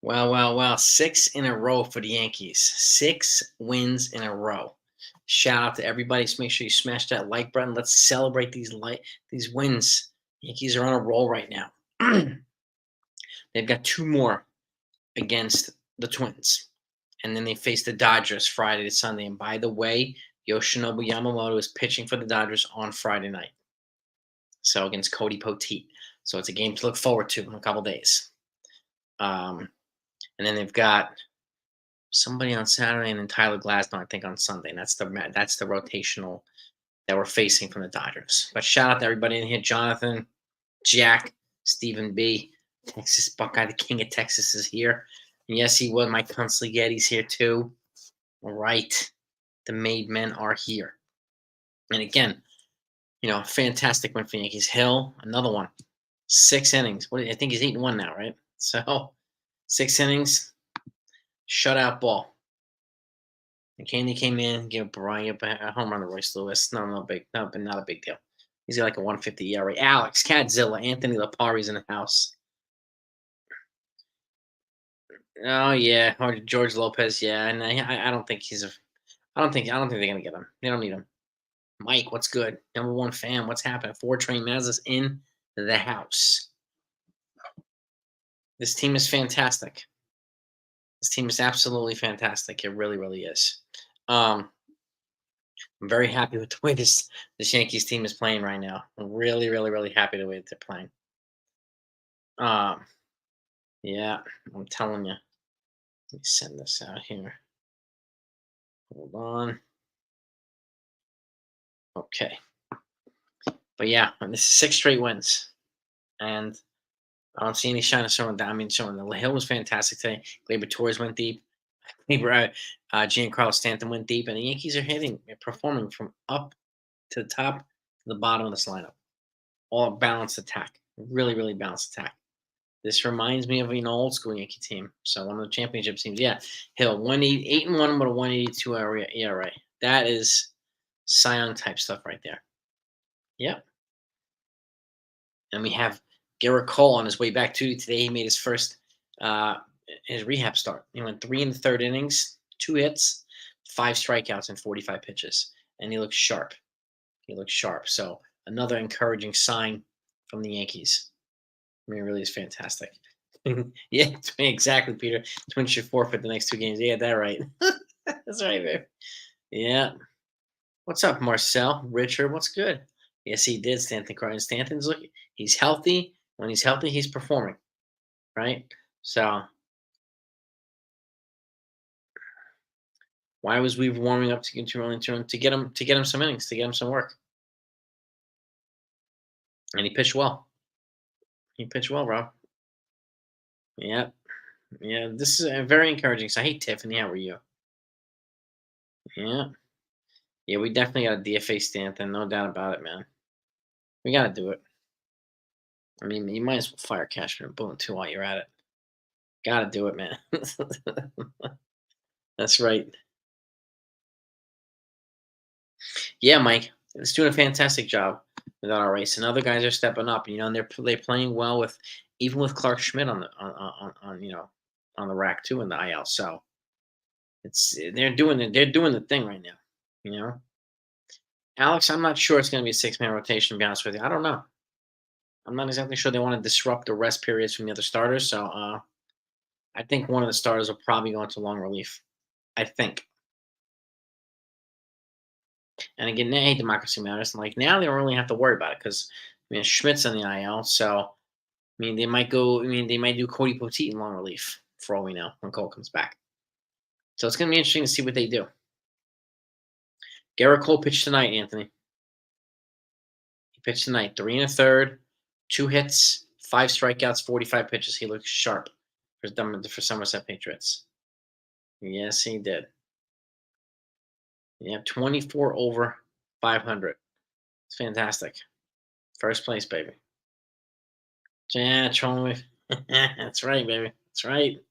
Well. 6 in a row for the Yankees. 6 wins in a row. Shout out to everybody. Just make sure you smash that like button. Let's celebrate these wins. Yankees are on a roll right now. They've got 2 more against the Twins. And then they face the Dodgers Friday to Sunday. And by the way, Yoshinobu Yamamoto is pitching for the Dodgers on Friday night. So against Cody Poteet. So it's a game to look forward to in a couple days. And then they've got somebody on Saturday and then Tyler Glasnow, I think, on Sunday. And that's the rotational that we're facing from the Dodgers. But shout out to everybody in here: Jonathan, Jack, Stephen B, Texas Buckeye, the King of Texas is here. And yes, he was. Mike Consigliere's here too. All right, the made men are here. And again, fantastic win for the Yankees. Hill, another one, 6 innings. I think he's 8-1 now, right? So 6 innings, shutout ball. And Candy came in, gave Brian a home run to Royce Lewis. No, but not a big deal. He's got like a 150 ERA. Alex, Cadzilla, Anthony Lapari's in the house. Oh yeah, or George Lopez. Yeah, and I don't think he's a. I don't think they're gonna get him. They don't need him. Mike, what's good? Number one fan. What's happening? 4 Train Mazda's in the house. This team is fantastic. This team is absolutely fantastic. It really, really is. I'm very happy with the way this Yankees team is playing right now. I'm really, really, really happy the way they're playing. Um, yeah, I'm telling you. Let me send this out here. Hold on. Okay. But yeah, and this is 6 straight wins. And I don't see any shine of someone down. I mean, someone the Hill was fantastic today. Gleyber Torres went deep. Giancarlo Stanton went deep, and the Yankees are performing from up to the top to the bottom of this lineup. All balanced attack, really, really balanced attack. This reminds me of an old school Yankee team. So one of the championship teams. Yeah, Hill 8-1 with a 182 ERA. That is Cy Young type stuff right there. Yep. And we have Garrett Cole on his way back to today. He made his first his rehab start. He went 3 in the third innings, 2 hits, 5 strikeouts, and 45 pitches, and he looks sharp. He looks sharp. So another encouraging sign from the Yankees. I mean, it really is fantastic. Yeah, exactly, Peter. Twins should forfeit the next 2 games. Yeah, that right. That's right, babe. Yeah. What's up, Marcel? Richard, what's good? Yes, he did. Stanton crying. Stanton's looking. He's healthy. When he's healthy, he's performing. Right. So why was Weaver warming up to get to get him some innings, to get him some work? And he pitched well. He pitched well, bro. Yeah. Yeah. This is a very encouraging. So hey, Tiffany, how are you? Yeah. Yeah, we definitely got a DFA Stanton, no doubt about it, man. We gotta do it. I mean, you might as well fire Cashman and Boone too while you're at it. Gotta do it, man. That's right. Yeah, Mike, it's doing a fantastic job with our race, and other guys are stepping up. And they're playing well with even with Clark Schmidt on the rack too in the IL. So they're doing the thing right now. You know, Alex, I'm not sure it's going to be a 6-man rotation. To be honest with you, I don't know. I'm not exactly sure they want to disrupt the rest periods from the other starters. So I think one of the starters will probably go into long relief. I think. And again, hey, democracy matters. And like now, they don't really have to worry about it because Schmidt's on the IL, so they might go. They might do Cody Poteet in long relief for all we know when Cole comes back. So it's going to be interesting to see what they do. Garrett Cole pitched tonight, Anthony. He pitched tonight, 3 and a third, 2 hits, 5 strikeouts, 45 pitches. He looks sharp for Somerset Patriots. Yes, he did. Yeah, 24 over 500. It's fantastic. First place, baby. Yeah, trolling me. That's right, baby. That's right.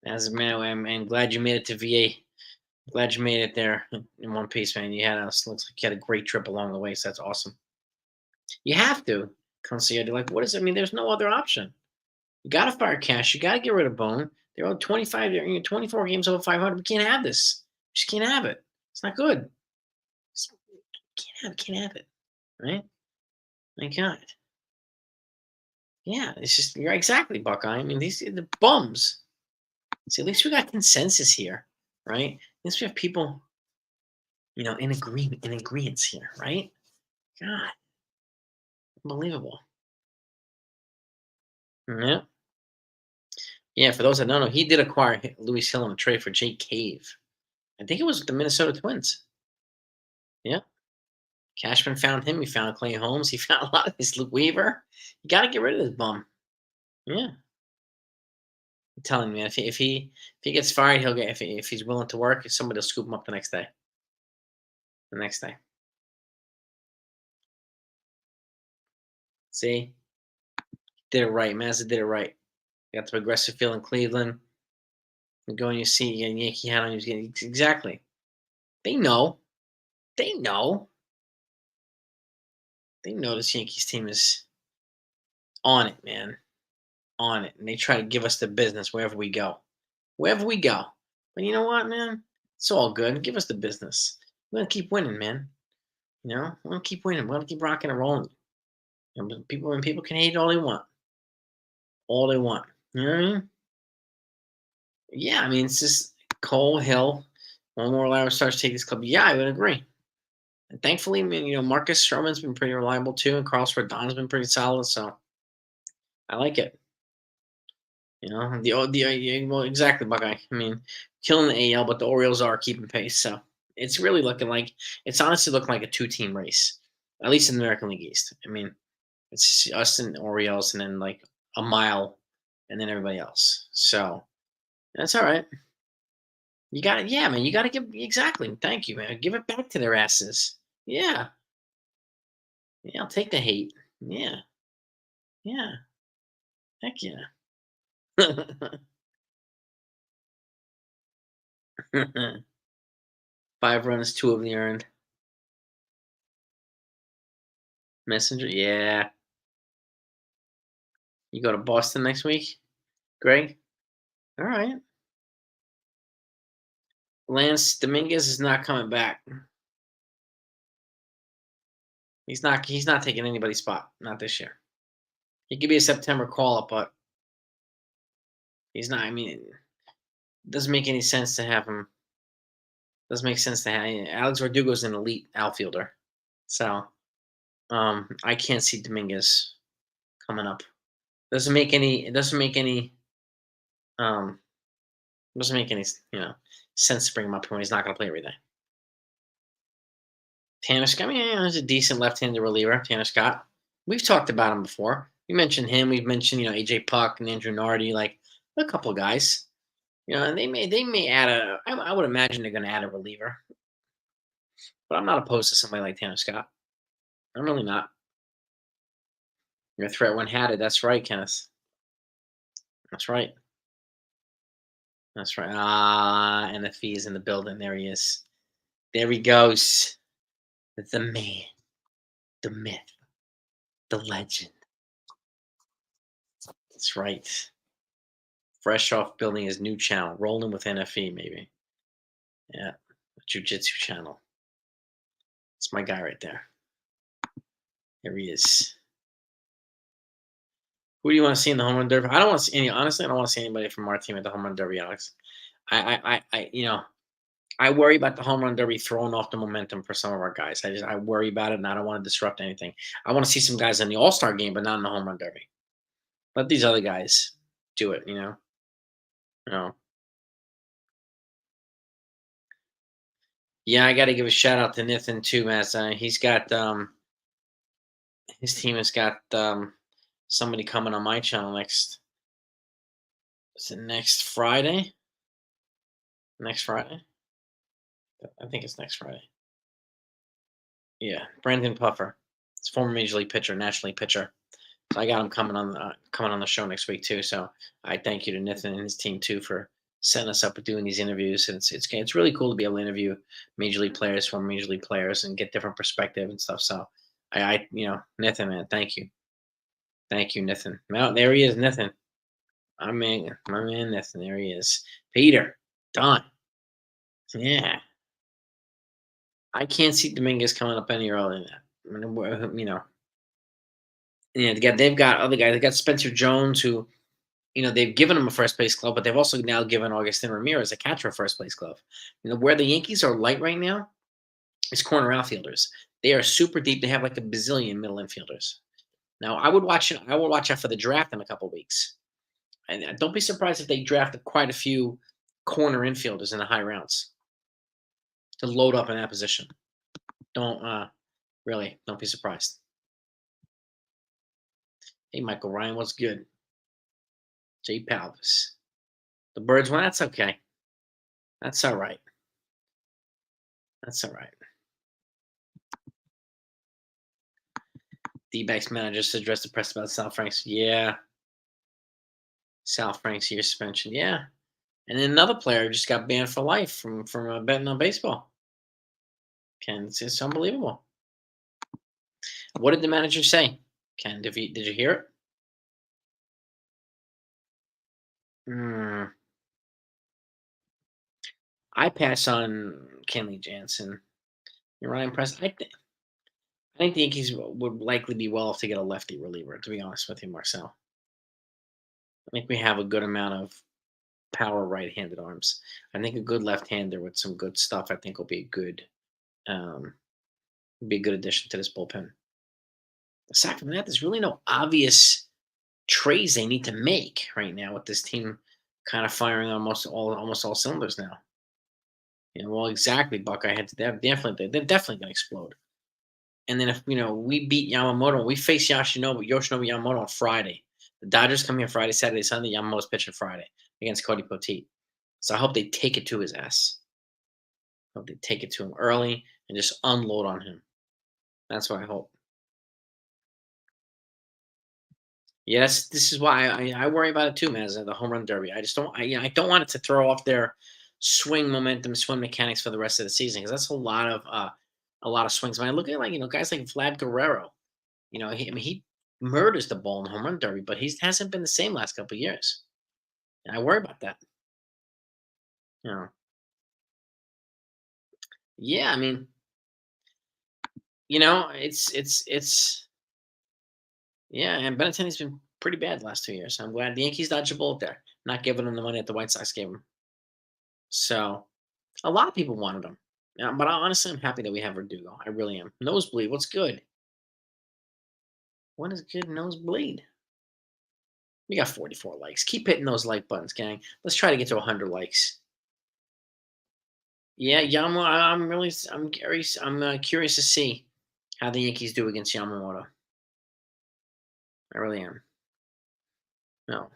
As a man, I'm glad you made it to VA. Glad you made it there in one piece, man. Looks like you had a great trip along the way, so that's awesome. You have to. Concierge, like, what is it? I mean, there's no other option. You got to fire Cash. You got to get rid of Bone. They're on 25, 24 games over 500. We can't have this. We just can't have it. It's not good. Just can't have it. Right? My God. Yeah, it's just you're exactly Buckeye. I mean, these are the bums. See, at least we got consensus here, right? At least we have people, in agreement here, right? God, unbelievable. Yeah, yeah. For those that don't know, he did acquire Louis Hill in a trade for Jake Cave. I think it was the Minnesota Twins. Yeah, Cashman found him. He found Clay Holmes. He found a lot of these. Luke Weaver. You got to get rid of this bum. Yeah, I'm telling you, man. If he gets fired, he'll get if he's willing to work, somebody will scoop him up the next day. The next day. See, did it right. Mazda did it right. You got the progressive feel in Cleveland. You go and you see a Yankee hat on. He's getting exactly. They know. They know. They know this Yankees team is on it, man. On it, and they try to give us the business wherever we go. Wherever we go. But you know what, man? It's all good. Give us the business. We're gonna keep winning, man. We're gonna keep winning. We're gonna keep rocking and rolling. People can hate all they want. All they want. You know what I mean? Yeah, I mean it's just Cole Hill. One more Larry starts to take this club. Yeah, I would agree. And thankfully, I mean, Marcus Stroman's been pretty reliable too, and Carlos Rodon's been pretty solid. So I like it. Yeah, well, exactly, Buckeye. I mean, killing the AL, but the Orioles are keeping pace. So it's really looking like it's honestly looking like a two-team race, at least in the American League East. I mean, it's us and Orioles, and then like a mile, and then everybody else. So that's all right. You got it. Yeah, man. You got to give exactly. Thank you, man. Give it back to their asses. Yeah, yeah. I'll take the hate. Yeah, yeah. Heck yeah. 5 runs, 2 of the earned. Messenger, yeah. You go to Boston next week, Greg? All right. Lance Dominguez is not coming back. He's not taking anybody's spot. Not this year. He could be a September call up, but he's not. I mean, it doesn't make any sense to have him. Doesn't make sense to have Alex Verdugo's an elite outfielder. So I can't see Dominguez coming up. Um doesn't make any sense to bring him up when he's not gonna play every day. Tanner Scott, I mean, he's a decent left-handed reliever. Tanner Scott. We've talked about him before. We mentioned him. We've mentioned AJ Puck and Andrew Nardi, like a couple guys. And they may add a. I would imagine they're going to add a reliever, but I'm not opposed to somebody like Tanner Scott. I'm really not. Your threat when had it. That's right, Kenneth. That's right. That's right. And the fee is in the building. There he is. There he goes. The man, the myth, the legend. That's right. Fresh off building his new channel, rolling with NFE, maybe. Yeah, Jiu-Jitsu channel. It's my guy right there. There he is. Who do you want to see in the home run derby? I don't want to see any. Honestly, I don't want to see anybody from our team at the home run derby, Alex. I worry about the home run derby throwing off the momentum for some of our guys. I worry about it, and I don't want to disrupt anything. I want to see some guys in the All Star game, but not in the home run derby. Let these other guys do it. You know. Yeah, I got to give a shout out to Nathan too, man. He's got his team has got somebody coming on my channel next. Is it next Friday? Next Friday? I think it's next Friday. Yeah, Brandon Puffer. It's former major league pitcher, national league pitcher. So I got him coming on the show next week too. So I thank you to Nathan and his team too for setting us up with doing these interviews. And it's really cool to be able to interview major league players, former major league players, and get different perspective and stuff. So Nathan, man, thank you, Nathan. Well, there he is, Nathan. My man, Nathan, there he is. Peter, done. Yeah, I can't see Dominguez coming up any earlier than that. I mean, they've got other guys. They got Spencer Jones, who they've given him a first place glove, but they've also now given Augustin Ramirez a catcher a first place glove. Where the Yankees are light right now is corner outfielders. They are super deep. They have like a bazillion middle infielders. Now, I would watch it. I will watch out for the draft in a couple weeks, and don't be surprised if they drafted quite a few corner infielders in the high rounds to load up in that position. Don't really don't be surprised. Hey, Michael Ryan, what's good? Jay Palvis. The Birds won. That's okay. That's all right. That's all right. D-backs manager just addressed the press about Sal Franks. Yeah, Sal Franks year suspension. Yeah, and then another player just got banned for life from betting on baseball. Ken, it's unbelievable. What did the manager say? Ken, did you hear it? Hmm. I pass on Kenley Jansen. You're Ryan Press. I think the Yankees would likely be well off to get a lefty reliever. To be honest with you, Marcel, I think we have a good amount of power right-handed arms. I think a good left-hander with some good stuff. I think will um, be a good addition to this bullpen. Aside from that, there's really no obvious trades they need to make right now with this team kind of firing on almost all cylinders now. Well, exactly, Buckeye. They're definitely going to explode. And then if we beat Yamamoto, we face Yoshinobu Yamamoto on Friday. The Dodgers come here Friday, Saturday, Sunday. Yamamoto's pitching Friday against Cody Poteet. So I hope they take it to his ass. I hope they take it to him early and just unload on him. That's what I hope. Yes, this is why I worry about it too, man. As the home run derby, I just don't. I don't want it to throw off their swing momentum, swing mechanics for the rest of the season because that's a lot of swings. When I look at guys like Vlad Guerrero, he murders the ball in the home run derby, but he hasn't been the same last couple of years. And I worry about that. You know, yeah, I mean, it's yeah, and Benintendi's been pretty bad the last 2 years. I'm glad the Yankees dodged a bullet there, not giving him the money that the White Sox gave him. So a lot of people wanted him. Yeah, but honestly, I'm happy that we have Verdugo. I really am. Nosebleed, what's good? What is good nosebleed? We got 44 likes. Keep hitting those like buttons, gang. Let's try to get to 100 likes. Yeah, I'm curious to see how the Yankees do against Yamamoto. I really am. No.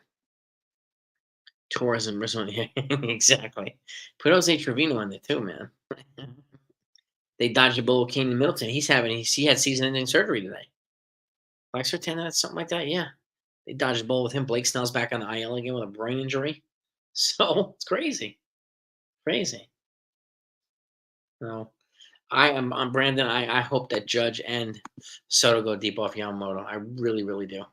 Tourism, Brazil. Exactly. Put Jose Trevino in there too, man. They dodged a bullet with Kenny Middleton. He had season-ending surgery today. Flex or tendon, something like that. Yeah, they dodged a bullet with him. Blake Snell's back on the IL again with a brain injury. So it's crazy, crazy. No, I'm Brandon. I hope that Judge and Soto go deep off Yamamoto. I really, really do.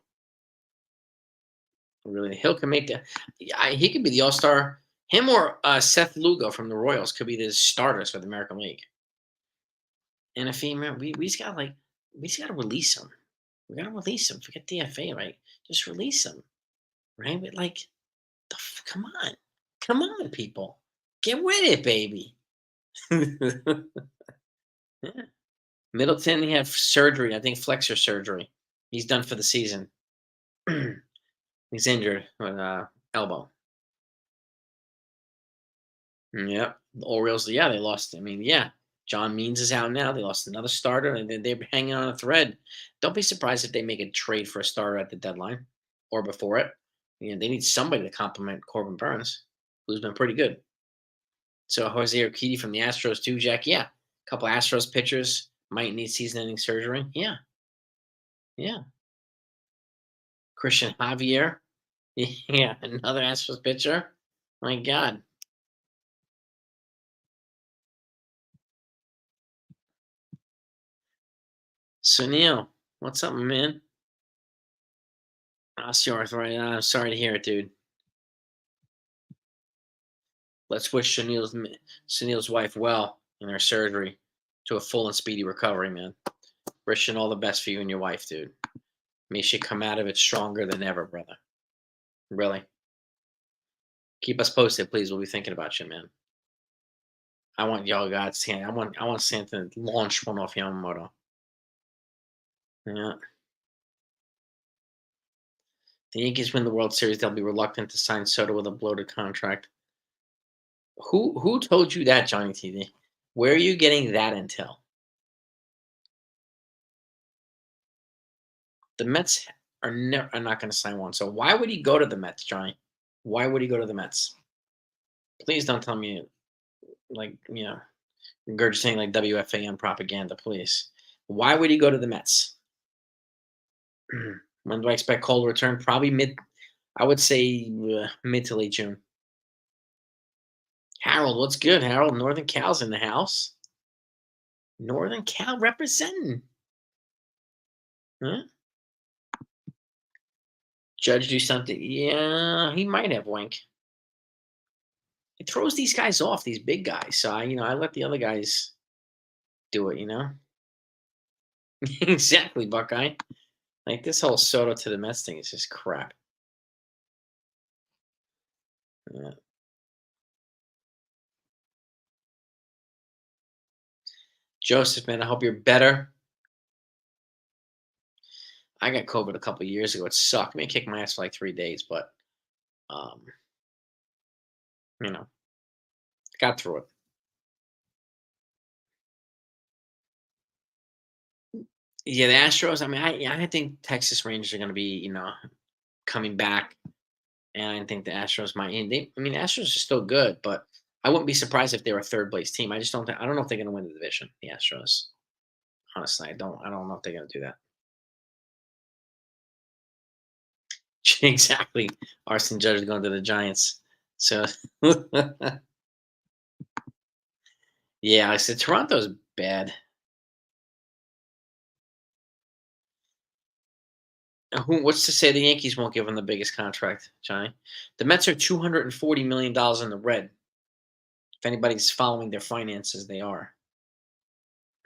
Really, Hill can make the. He could be the All Star. Him or Seth Lugo from the Royals could be the starters for the American League. And if he, man, we just got we just got to release him. We got to release him. Forget DFA, right? Just release him, right? But come on, come on, people, get with it, baby. Yeah. Middleton, he had surgery. I think flexor surgery. He's done for the season. He's injured with elbow. Yep. The Orioles, yeah, they lost. I mean, yeah. John Means is out now. They lost another starter, and they're hanging on a thread. Don't be surprised if they make a trade for a starter at the deadline or before it. They need somebody to complement Corbin Burns, who's been pretty good. So Jose Urquidy from the Astros too, Jack. Yeah, a couple Astros pitchers might need season-ending surgery. Yeah, yeah. Christian Javier. Yeah, another Astros pitcher. My God. Sunil, what's up, man? Osteoarthritis. I'm sorry to hear it, dude. Let's wish Sunil's wife well in her surgery to a full and speedy recovery, man. Wishing all the best for you and your wife, dude. May she come out of it stronger than ever, brother. Really. Keep us posted, please. We'll be thinking about you, man. I want y'all God's hand. I want Santa to launch one off Yamamoto. Yeah. The Yankees win the World Series, they'll be reluctant to sign Soto with a bloated contract. Who told you that, Johnny TV? Where are you getting that intel? The Mets are not going to sign one. So why would he go to the Mets, Johnny? Why would he go to the Mets? Please don't tell me like regurgitating like WFAN propaganda, please. Why would he go to the Mets? When do I expect Cole to return? Probably mid. I would say mid to late June. Harold, what's good, Harold? Northern Cal's in the house. Northern Cal representing. Huh? Judge do something. Yeah, he might have Wink. It throws these guys off, these big guys. So I let the other guys do it. Exactly, Buckeye. Like this whole Soto to the Mets thing is just crap. Yeah. Joseph, man, I hope you're better. I got COVID a couple years ago. It sucked. I mean, it kicked my ass for like 3 days, but um, you know, got through it. Yeah, the Astros. I mean, I think Texas Rangers are going to be, coming back, and I think the Astros might. And the Astros are still good, but I wouldn't be surprised if they were a third place team. I just don't think. I don't know if they're going to win the division. The Astros. Honestly, I don't. I don't know if they're going to do that. Exactly. Arson Judge is going to the Giants. So, yeah, I said Toronto's bad. What's to say the Yankees won't give him the biggest contract, Johnny? The Mets are $240 million in the red. If anybody's following their finances, they are.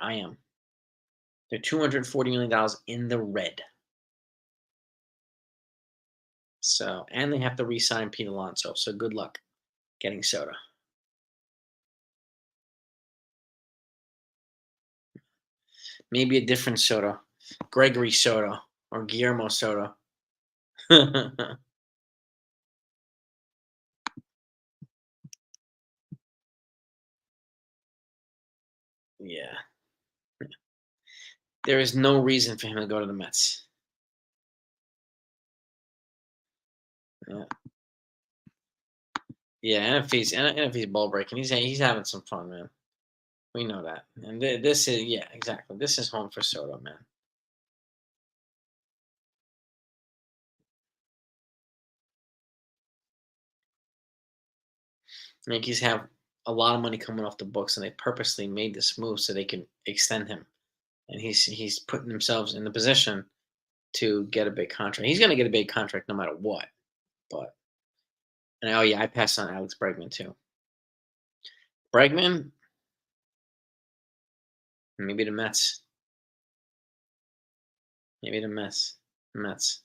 I am. They're $240 million in the red. So, and they have to re-sign Pete Alonso. So, good luck getting Soda. Maybe a different Soda, Gregory Soda or Guillermo Soda. Yeah. There is no reason for him to go to the Mets. Yeah. Yeah, and if he's ball breaking, he's having some fun, man. We know that, and this is exactly. This is home for Soto, man. Yankees have a lot of money coming off the books, and they purposely made this move so they can extend him, and he's putting themselves in the position to get a big contract. He's going to get a big contract no matter what. But and oh yeah, I passed on Alex Bregman too. Bregman, maybe the Mets. Maybe the Mets. Mets.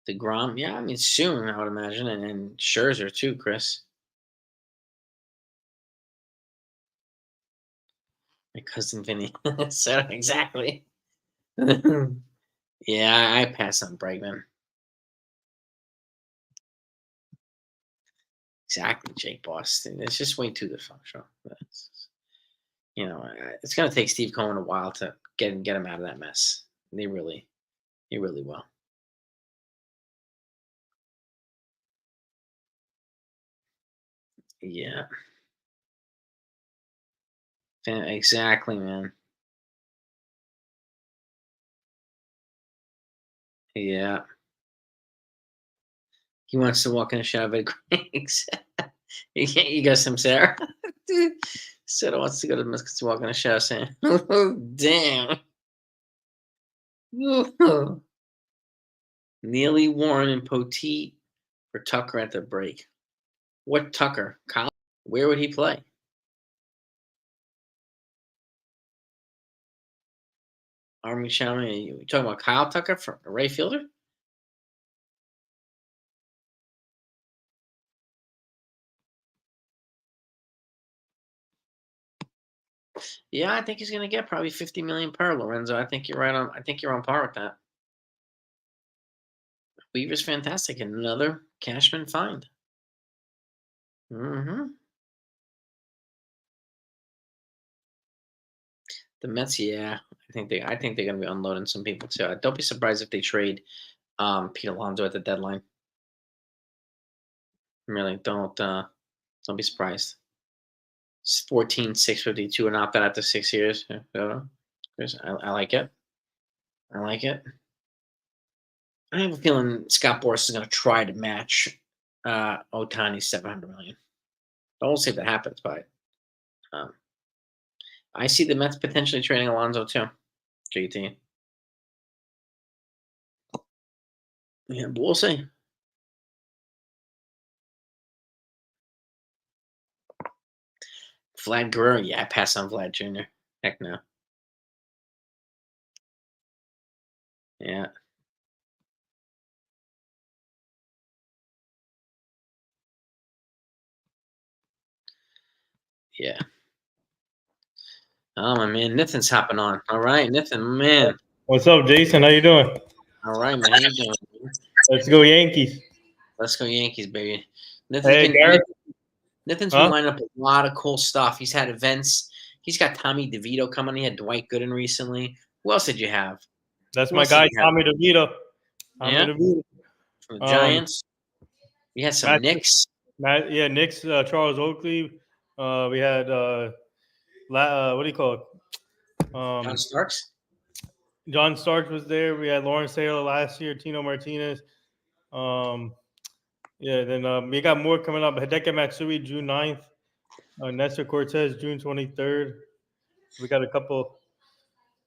DeGrom, yeah, I mean soon, I would imagine, and Scherzer too, Chris. My cousin Vinny. So exactly. Yeah, I pass on Bregman. Exactly, Jake Boston. It's just way too dysfunctional. It's going to take Steve Cohen a while to get him out of that mess. He really will. Yeah, exactly, man. Yeah, he wants to walk in a shower bed. You got some Sarah. Dude, Sarah wants to go to the to walk in a shower saying, "Oh damn." Neely, Warren, and Poteet for Tucker at the break. What Tucker? Kyle? Where would he play? Army Shaman? You talking about Kyle Tucker for a right fielder? Yeah, I think he's going to get probably 50 million per Lorenzo. I think you're right on. I think you're on par with that. Weaver's fantastic. Another Cashman find. Hmm. The Mets, yeah, I think they're going to be unloading some people too. Don't be surprised if they trade Pete Alonso at the deadline. Really, don't be surprised. It's 14, 652 and opt out after 6 years. Yeah, I like it. I like it. I have a feeling Scott Boras is going to try to match Otani's 700 million. I won't see if that happens, but um, I see the Mets potentially trading Alonso too. JT. Yeah, but we'll see. Vlad Guerrero, yeah, I pass on Vlad Jr. Heck no. Yeah, yeah. Oh my man, Nathan's hopping on. All right, Nathan, man. What's up, Jason? How you doing? All right, man. How you doing? Man? Let's go Yankees. Let's go Yankees, baby. Nathan's Hey, been Garrett. Nathan's been Huh? lining up a lot of cool stuff. He's had events. He's got Tommy DeVito coming. He had Dwight Gooden recently. Who else did you have? That's Who my else did guy, you have? Tommy DeVito. Tommy Yeah, DeVito. from the Um, Giants. You had some Matt, Knicks. yeah, Knicks, Charles Oakley. We had what do you call it? John Starks. John Starks was there. We had Lawrence Taylor last year. Tino Martinez. Um, yeah, then we got more coming up. Hideki Matsui, June 9th. Nestor Cortez, June 23rd. We got a couple.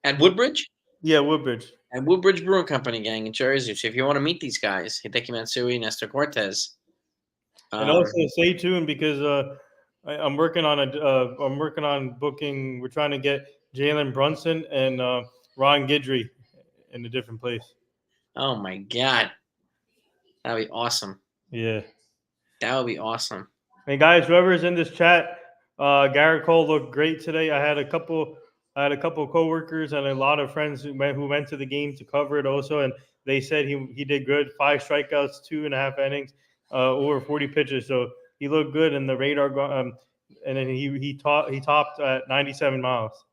At Woodbridge. Yeah, Woodbridge. At Woodbridge Brewing Company, gang in Jersey. So if you want to meet these guys, Hideki Matsui, Nestor Cortez. And also Um, stay tuned because I'm working on I'm working on booking. We're trying to get Jalen Brunson and Ron Guidry in a different place. oh my God, that would be awesome. Yeah. That would be awesome. And guys, whoever's in this chat, Garrett Cole looked great today. I had a couple of coworkers and a lot of friends who went to the game to cover it also, and they said he did good. 5 strikeouts, 2.5 innings, over 40 pitches. So he looked good, and the radar. And then he topped at 97 miles.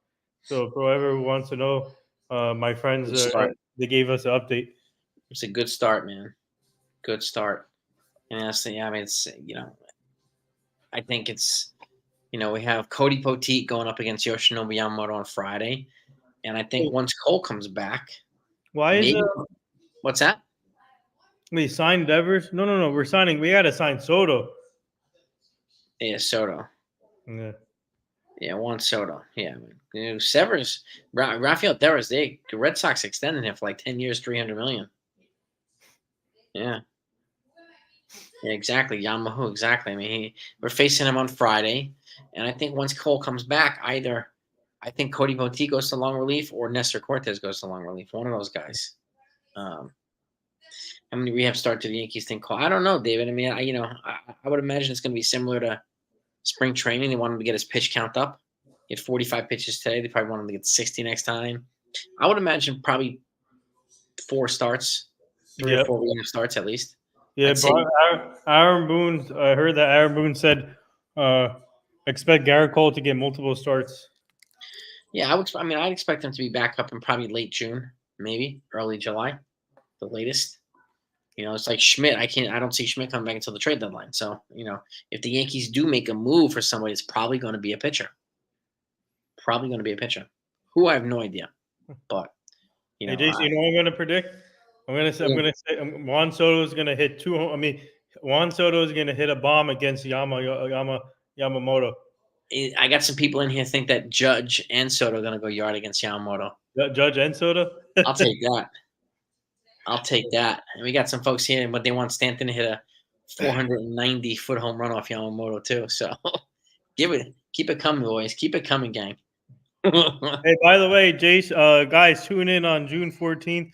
So for whoever who wants to know, my friends Good start. they gave us an update. It's a good start, man. Good start. And honestly, yeah, I mean, it's I think it's we have Cody Poteet going up against Yoshinobu Yamamoto on Friday, and I think once Cole comes back, Why is maybe what's that? we signed Devers? No. We're signing. We got to sign Soto. Yeah, Soto. Yeah. Yeah, Juan Soto. Yeah, Severs, Rafael Devers. The Red Sox extended him for like 10 years, 300 million. Yeah. Yeah, exactly. Yamaha, exactly. I mean, we're facing him on Friday, and I think once Cole comes back, either I think Cody Poteet goes to long relief or Nestor Cortez goes to long relief. One of those guys. Um, how many rehab start to the Yankees think Cole? I don't know, David. I mean, I would imagine it's going to be similar to spring training. They want him to get his pitch count up. He had 45 pitches today. They probably want him to get 60 next time. I would imagine probably 4 starts, 3 or Yeah. 4 rehab starts at least. Yeah, I'd say. Aaron Boone. I heard that Aaron Boone said, uh, expect Garrett Cole to get multiple starts. Yeah, I'd expect him to be back up in probably late June, maybe early July, the latest. It's like Schmidt. I don't see Schmidt coming back until the trade deadline. So, if the Yankees do make a move for somebody, it's probably going to be a pitcher. Probably going to be a pitcher. Who I have no idea, but Hey, Jason, you know what I'm going to predict? I'm yeah, going to say Juan Soto is going to hit two. I mean, Juan Soto is going to hit a bomb against Yamamoto. I got some people in here think that Judge and Soto are going to go yard against Yamamoto. Judge and Soto. I'll take that. I'll take that. And we got some folks here, but they want Stanton to hit a 490-foot home run off Yamamoto too. So keep it coming, boys. Keep it coming, gang. Hey, by the way, Jace, guys, tune in on June 14th.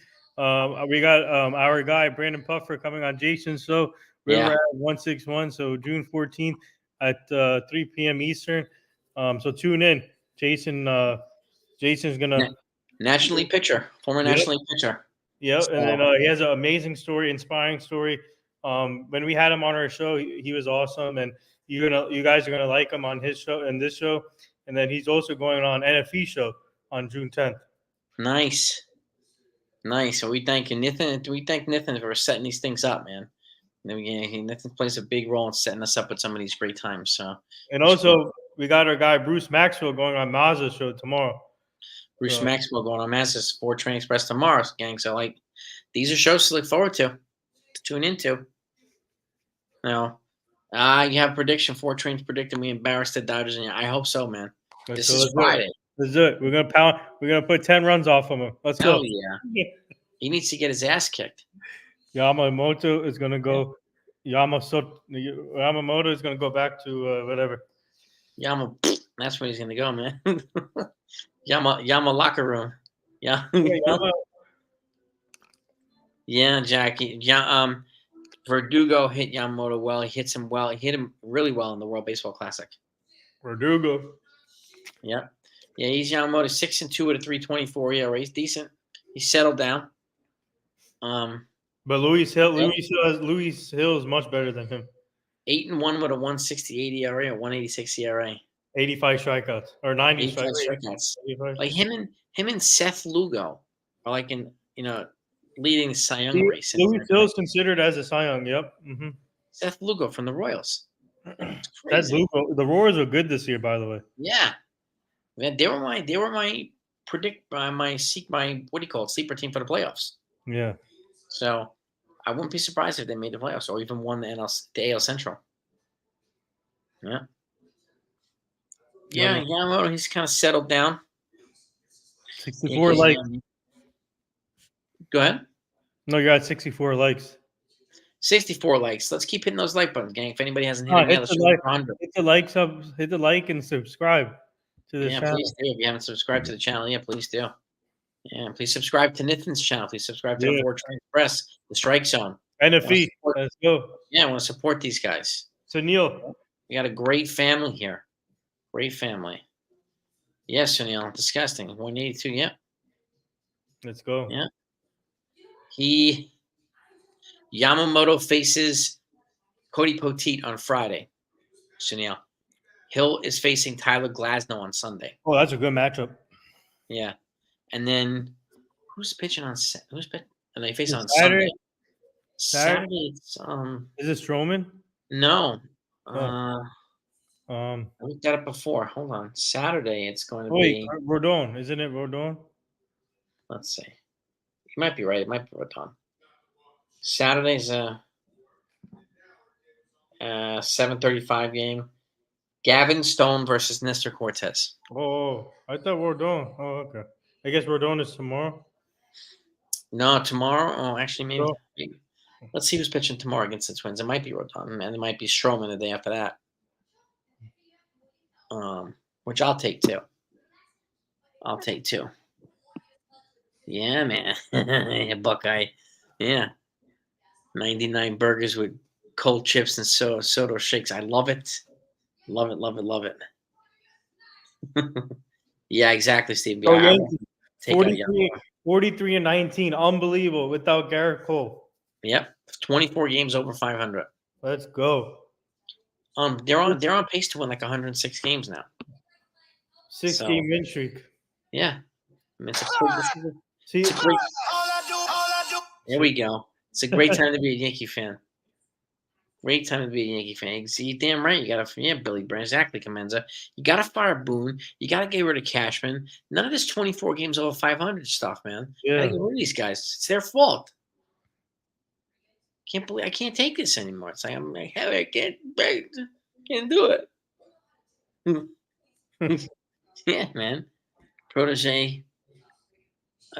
We got our guy Brandon Puffer coming on Jason's show, River Yeah, at 161. So June 14th at 3 p.m. Eastern. So tune in. Jason's gonna. National League pitcher, former Yep, National League pitcher. yep. And then So he has an amazing story, inspiring story. When we had him on our show, he was awesome, and you guys are gonna like him on his show and this show. And then he's also going on NFE show on June 10th. nice. Nice. So we thank Nathan. We thank Nathan for setting these things up, man. And then Nathan plays a big role in setting us up with some of these great times. So And it's cool. also, we got our guy Bruce Maxwell going on Maz's show tomorrow. Bruce So, Maxwell going on Masses for Train Express tomorrow, gang. So like, these are shows to look forward to tune into. Now, you have a prediction. 4 Trains predicting we embarrass the Dodgers, and I hope so, man. This is Friday. Let's do it. We're gonna pound. We're gonna put 10 runs off of him. Let's Hell go. yeah. He needs to get his ass kicked. Yamamoto is gonna go. Yamamoto is gonna go back to whatever. That's where he's gonna go, man. Yama locker room. Yeah. Yeah, Jackie. Yeah, Verdugo hit Yamamoto well. He hits him well. He hit him really well in the World Baseball Classic. Verdugo. Yeah. Yeah, he's Yamamoto 6-2 with a 3.24 ERA. He's decent. He's settled down. But Louis Hill is much better than him. 8-1 with a 1.68 ERA, a 1.86 ERA. 85 strikeouts or 90 strikeouts. 85. Like him and Seth Lugo are like in leading the Cy Young race. Louis Hill is considered as a Cy Young. Yep. Mm-hmm. Seth Lugo from the Royals. That's Lugo. The Royals are good this year, by the way. Yeah, man, they were my what do you call it, sleeper team for the playoffs. Yeah. So I wouldn't be surprised if they made the playoffs or even won the AL Central. Yeah. Yeah, Yamamoto, he's kind of settled down. 64 likes. Go ahead. No, you're at 64 likes. 64 likes. Let's keep hitting those like buttons, gang. If anybody hasn't hit Hit the like and subscribe to the channel. Please do. If you haven't subscribed to the channel yet, please do. Yeah, please subscribe to Nathan's channel. Please subscribe to the 4 Train Express, the Strike Zone. NFE. Let's go. Yeah, I want to support these guys. So Neil, we got a great family here. Great family. Yes, Sunil. Disgusting. 182. Yeah. Let's go. Yeah. Yamamoto faces Cody Poteet on Friday. Sunil. Hill is facing Tyler Glasnow on Sunday. Oh, that's a good matchup. Yeah. And then who's pitching on who's pitching? And they face on Saturday. Saturday. It's, is it Stroman? No. I looked at it before. Hold on. Saturday it's going to be Rodon. Isn't it Rodon? Let's see. You might be right. It might be Rodon. Saturday's a 7:35 game. Gavin Stone versus Nestor Cortez. Oh, I thought Rodon. Oh, okay. I guess Rodon is tomorrow. No, tomorrow. Oh, actually, maybe. Let's see who's pitching tomorrow against the Twins. It might be Rodon, and it might be Stroman the day after that. Which I'll take too. Yeah, man. Yeah, Buckeye. Yeah. 99 burgers with cold chips and soda shakes. I love it. Love it, love it, love it. Yeah, exactly, Steve. Yeah, 43 and 19. Unbelievable without Garrett Cole. Yep. 24 games over 500. Let's go. They're on pace to win like 106 games now. 6-game win streak. Yeah. I mean, there we go. It's a great time to be a Yankee fan. Great time to be a Yankee fan. You damn right. You gotta, Billy Brand, exactly, Comenza. You gotta fire Boone. You gotta get rid of Cashman. None of this 24 games over 500 stuff, man. Yeah. Gotta get rid of these guys. It's their fault. I can't take this anymore. It's like I can't do it. Yeah, man. Protege.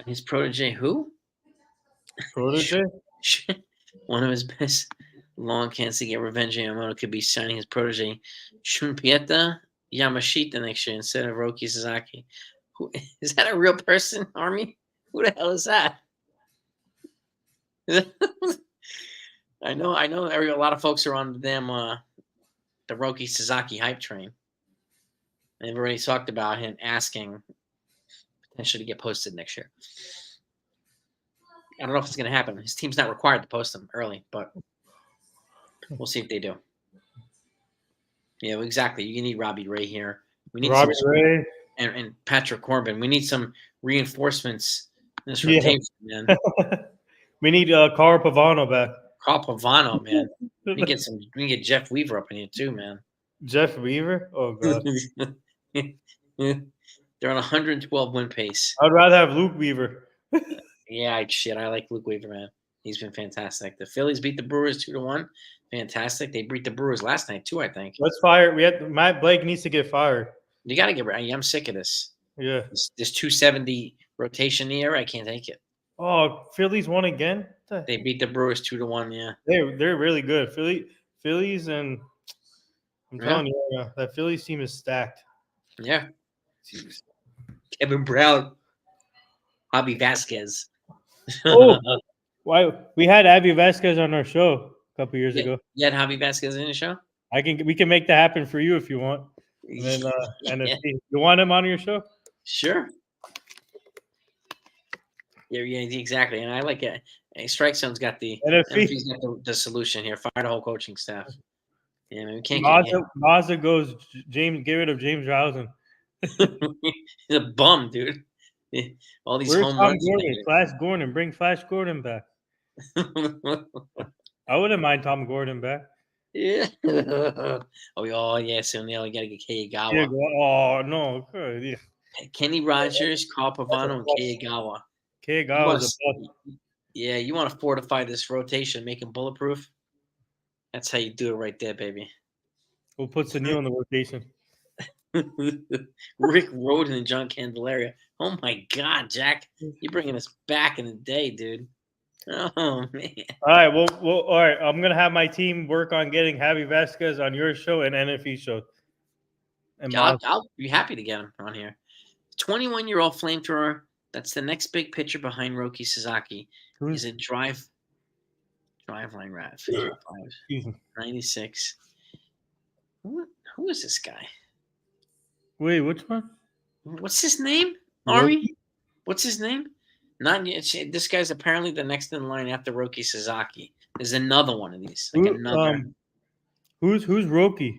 His protege who? Protege? One of his best Long can't see get revenge. Yamamoto could be signing his protege Shunpieta Yamashita next year instead of Roki Sasaki. Who is that a real person, Army? Who the hell is that? I know. A lot of folks are on the damn the Roki Sasaki hype train. They've already talked about him asking potentially to get posted next year. I don't know if it's going to happen. His team's not required to post him early, but we'll see if they do. Yeah, well, exactly. You need Robbie Ray here. We need Robbie some Ray. and Patrick Corbin. We need some reinforcements in this Yeah. rotation, man. We need Carl Pavano back. Carl Pavano, man. We can get Jeff Weaver up in here too, man. Jeff Weaver. Oh god. They're on a 112 win pace. I'd rather have Luke Weaver. Yeah, I like Luke Weaver, man. He's been fantastic. The Phillies beat the Brewers 2-1. Fantastic. They beat the Brewers last night too, I think. Let's fire. Matt Blake needs to get fired. You got to get ready. I'm sick of this. Yeah. This 270 rotation here, I can't take it. Oh, Phillies won again. They beat the Brewers 2-1. Yeah, they're really good. Phillies, and I'm telling you, that Phillies team is stacked. Yeah. Kevin Brown, Javi Vasquez. Oh, why we had Abby Vasquez on our show a couple years ago. You had Javi Vasquez in the show? We can make that happen for you if you want. And then NFC. You want him on your show? Sure. Yeah, exactly. And I like it. Hey, Strike Zone's got NFC's got the solution here. Fire the whole coaching staff. Yeah, man, we can't Mazda goes James. Get rid of James Rosen. He's a bum, dude. All these Where's home Tom runs. Gordon? Flash Gordon. Bring Flash Gordon back. I wouldn't mind Tom Gordon back. Yeah. Oh yeah, so Neil, you gotta get Keigawa. Oh no. Yeah. Kenny Rogers, Carl Pavano, and Keigawa. Keigawa's a bust. Yeah, you want to fortify this rotation, make him bulletproof. That's how you do it right there, baby. We'll put Sunil in the rotation. Rick Roden and John Candelaria. Oh my God, Jack, you're bringing us back in the day, dude. Oh man. All right, well, all right. I'm gonna have my team work on getting Javi Vasquez on your show and NFE show. And I'll be happy to get him on here. 21-year-old flamethrower. That's the next big pitcher behind Roki Sasaki. He's a driveline rat. 96. Who is this guy? Wait, which one? What's his name? Ari? What's his name? Not yet. This guy's apparently the next in line after Roki Sasaki. There's another one of these. Another. Who's Roki?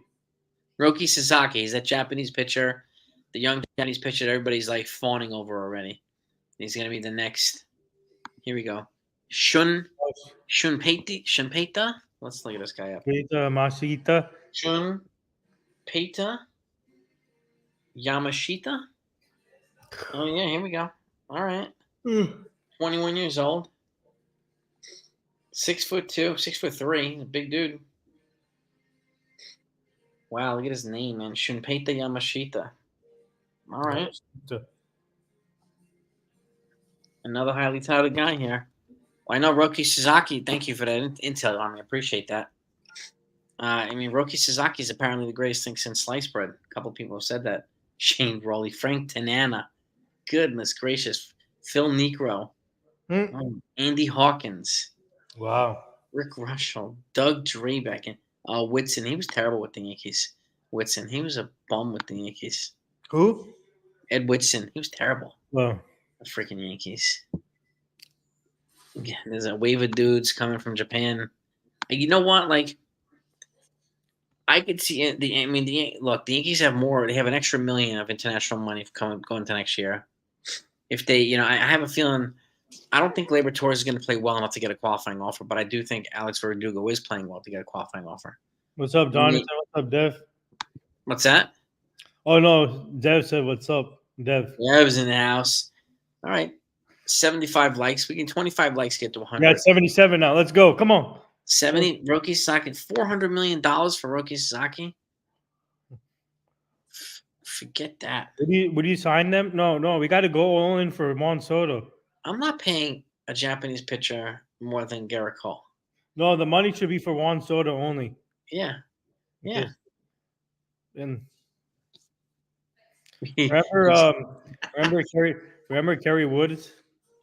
Roki Sasaki. He's that Japanese pitcher, the young Japanese pitcher that everybody's like fawning over already. He's gonna be the next. Here we go. Shunpeita. Let's look at this guy up. Masita. Shunpeita Yamashita. Oh yeah, here we go. All right. 21 years old. 6'2", 6'3". He's a big dude. Wow, look at his name, man. Shunpeita Yamashita. All right. Another highly touted guy here. Well, I know Roki Sasaki. Thank you for that intel, Army. I appreciate that. Roki Sasaki is apparently the greatest thing since sliced bread. A couple of people have said that. Shane Rowley, Frank Tanana. Goodness gracious. Phil Necro. Andy Hawkins. Wow. Rick Rushell. Doug Drabeck. And Whitson. He was terrible with the Yankees. Whitson. He was a bum with the Yankees. Who? Ed Whitson. He was terrible. Wow. The freaking Yankees. Yeah, there's a wave of dudes coming from Japan. You know what? Like, I could see it. The Yankees have more. They have an extra $1 million of international money going to next year. If they, I have a feeling. I don't think Labor Torres is going to play well enough to get a qualifying offer, but I do think Alex Verdugo is playing well to get a qualifying offer. What's up, Jonathan? What's up, Dev? What's that? Oh no, Dev said, "What's up, Dev?" Dev's in the house. All right, 75 likes. We can 25 likes get to 100. We got 77 now. Let's go. Come on. 70. Roki Sasaki. $400 million for Roki Sasaki. Forget that. Would you sign them? No. We got to go all in for Juan Soto. I'm not paying a Japanese pitcher more than Garrett Cole. No, the money should be for Juan Soto only. Yeah, yeah. Because and remember, remember Kerry Woods?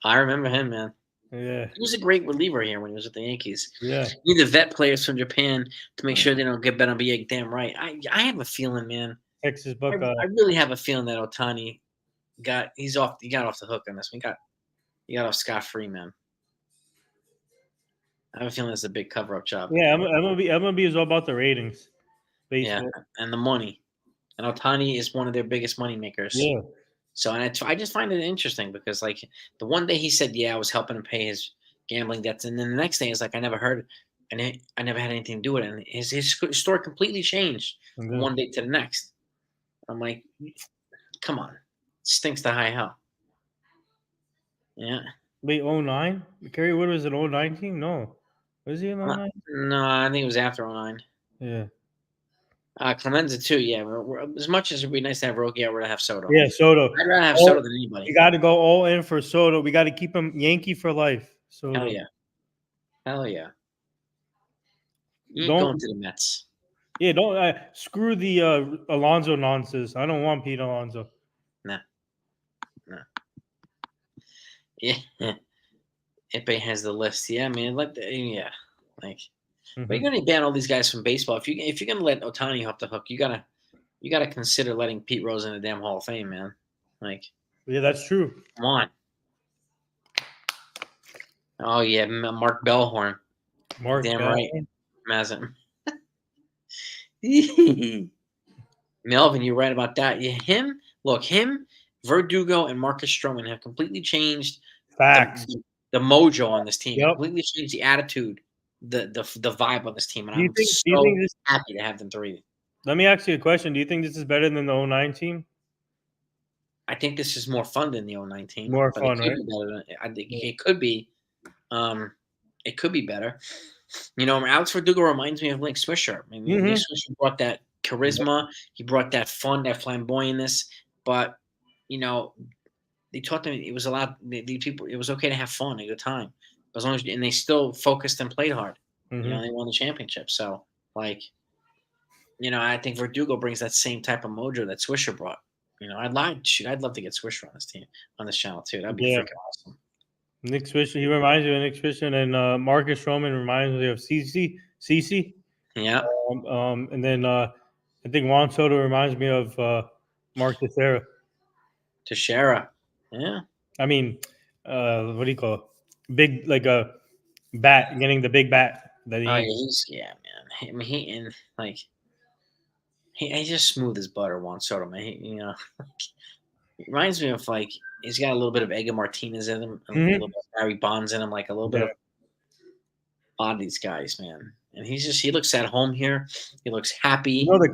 I remember him, man. Yeah, He was a great reliever here when he was with the Yankees. yeah. You need the vet players from Japan to make sure they don't get better. Be damn right. I have a feeling, man. Texas I, Buckeye. I really have a feeling that Otani he's off. He got off the hook on this. He got off scot free, man. I have a feeling it's a big cover up job. Yeah, MLB is all about the ratings. Yeah, Baseball. and the money. And Otani is one of their biggest money makers. Yeah. So, and I just find it interesting because, like, the one day he said, "Yeah, I was helping him pay his gambling debts," and then the next day is like, "I never heard, and I never had anything to do with it." And his story completely changed from Yeah. one day to the next. I'm like, "Come on, stinks to high hell." Yeah, Wait, 09? Kerry Wood was an 09 team? No. Was he an uh, 09? no, I think it was after '09. Yeah. Clemenza too. Yeah, as much as it'd be nice to have Roki, I'd rather have Soto. Yeah, Soto. I'd rather have Oh, Soto than we anybody. got to go all in for Soto. We got to keep him Yankee for life. Hell Soto. yeah, hell yeah. You ain't going Don't to the Mets. Yeah, don't screw the Alonso nonsense. I don't want Pete Alonso. Nah, nah. Yeah, Ipe has the list. Yeah, man. Yeah, like. But Hmm. you're gonna ban all these guys from baseball. If you're gonna let Otani off the hook, you gotta consider letting Pete Rose in the damn Hall of Fame, man. Like, Yeah, that's true. come on. Oh yeah, Mark Bellhorn. Mark Damn Bell. right, Mazin. Melvin, you're right about that. Yeah, him, Verdugo, and Marcus Stroman have completely changed the Facts. the mojo on this team. Yep. Completely changed the attitude, the vibe on this team, and Do you I'm think? Do you think so this? happy to have them three. Let me ask you a question. Do you think this is better than the 09 team? I think this is more fun than the 019, More but it fun, could right? be better. I think Yeah. it could be. It could be better. You know, Alex Verdugo reminds me of Link Swisher. I mean, Link Hmm. Swisher brought that charisma. He brought that fun, that flamboyantness. But you know, they taught them it was allowed. The people, it was okay to have fun, a good time, as long as and they still focused and played hard. You know, Hmm. they won the championship. So, like, I think Verdugo brings that same type of mojo that Swisher brought. I'd love to get Swisher on this team on this channel too. That'd be Yeah. freaking awesome. Nick Swisher. He reminds me of Nick Swisher, and Marcus Stroman reminds me of CC. Yeah, And then I think Juan Soto reminds me of Mark Teixeira. Teixeira. Yeah. I mean, what do you call it? Big like a bat, getting the big bat that the Oh yeah, Yankees. man. I mean, he's just smooth as butter. Juan Soto, man. He reminds me of like he's got a little bit of Edgar Martinez in him, and like a little Hmm. bit of Barry Bonds in him, like a little bit Yeah. of a lot of these guys, man. And he looks at home here. He looks You happy. know the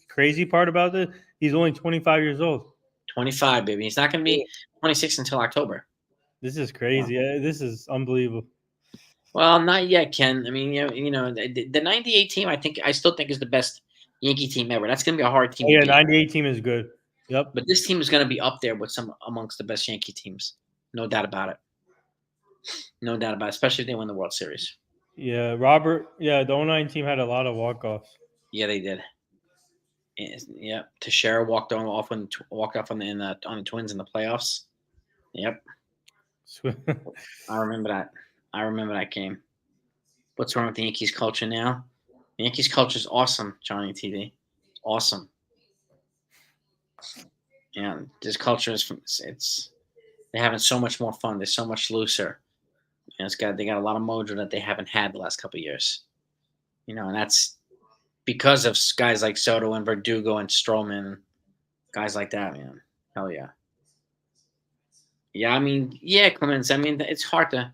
crazy part about this? He's only 25 years old. 25, baby. He's not going to Yeah. be 26 until October. This is Yeah. crazy. This is unbelievable. Well, not yet, Ken. I mean, the '98 team. I still think is the best Yankee team ever. That's going to be a hard team Oh to yeah, beat. 98 team is good. Yep. But this team is going to be up there with some amongst the best Yankee teams. No doubt about it. No doubt about it, especially if they win the World Series. Yeah, Robert. Yeah, the 09 team had a lot of walk-offs. Yeah, they did. Yeah, Teixeira walked off on the Twins in the playoffs. Yep, I remember that. I remember that game. What's wrong with the Yankees culture now? The Yankees culture is awesome, Johnny TV. It's awesome. Yeah, this culture it's they're having so much more fun. They're so much looser. They got a lot of mojo that they haven't had the last couple of years. And that's because of guys like Soto and Verdugo and Stroman, guys like that, man. Hell yeah. Yeah, I mean, yeah, Clemens. I mean, it's hard to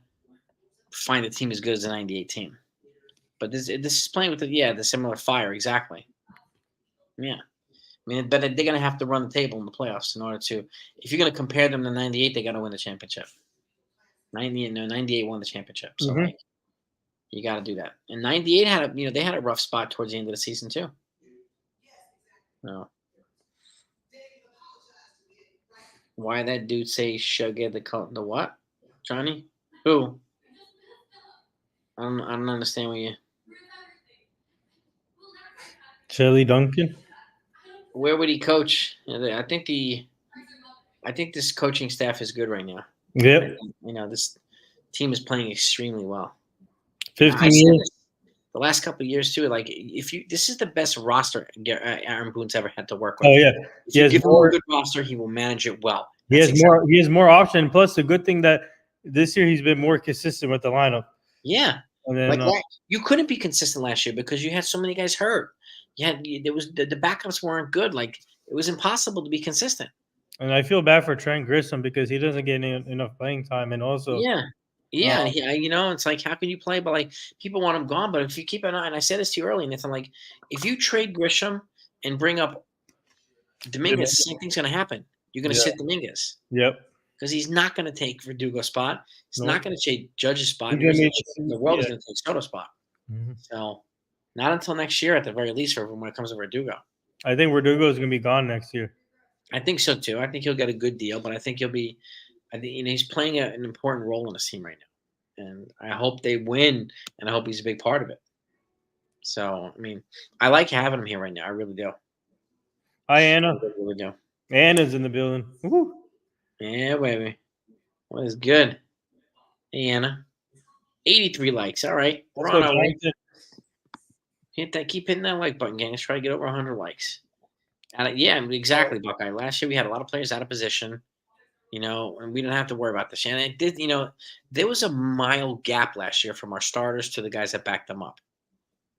find a team as good as the '98 team, but this is playing with the similar fire exactly. Yeah, I mean, but they're gonna have to run the table in the playoffs in order to. If you're gonna compare them to '98, they got to win the championship. '98 won the championship, so Hmm. like you got to do that. And '98 they had a rough spot towards the end of the season too. No, why that dude say sugar the what, Johnny? Who? I don't understand what you. Shelly Duncan. Where would he coach? I think this coaching staff is good right now. I Yep. think this team is playing extremely well. I 15 said years. this the last couple of years too. Like this is the best roster Aaron Boone's ever had to work Oh with. yeah. If He you has give him a more. good roster, he will manage it well. He That's has exactly. more. He has more option. Plus, the good thing that this year he's been more consistent with the lineup. Yeah. And then Like you couldn't be consistent last year because you had so many guys hurt. There was the backups weren't good. Like it was impossible to be consistent. I feel bad for Trent Grissom because he doesn't get enough playing time, and also Yeah. uh, Yeah, and it's like how can you play? But like people want him gone. But if you keep an eye, and I said this to you earlier, Nathan, like if you trade Grisham and bring up Dominguez, same thing's going to happen. You're going to yeah, sit Dominguez yep, because he's not going to take Verdugo's spot. He's nope. not going to take Judge's spot. He's Nor gonna is be the world yeah. is going to take Soto's spot. Mhm. So not until next year, at the very least, for when it comes to Verdugo. I think Verdugo is gonna be gone next year. I think so too. I think he'll get a good deal, but I think he'll be. I think he's playing an important role in the team right now, and I hope they win, and I hope he's a big part of it. So I mean, I like having him here right now. I really do. Hi I Anna. really, really do. Anna's in the building. Woo. Yeah, baby. What is good? Hey, Anna. 83 likes. All right, we're Let's on go, our way. Jonathan. Hit that. Keep hitting that like button, gang. Let's try to get over 100 likes. And yeah, exactly, Buckeye. Last year we had a lot of players out of position. And we didn't have to worry about this. And it did, there was a mile gap last year from our starters to the guys that backed them up.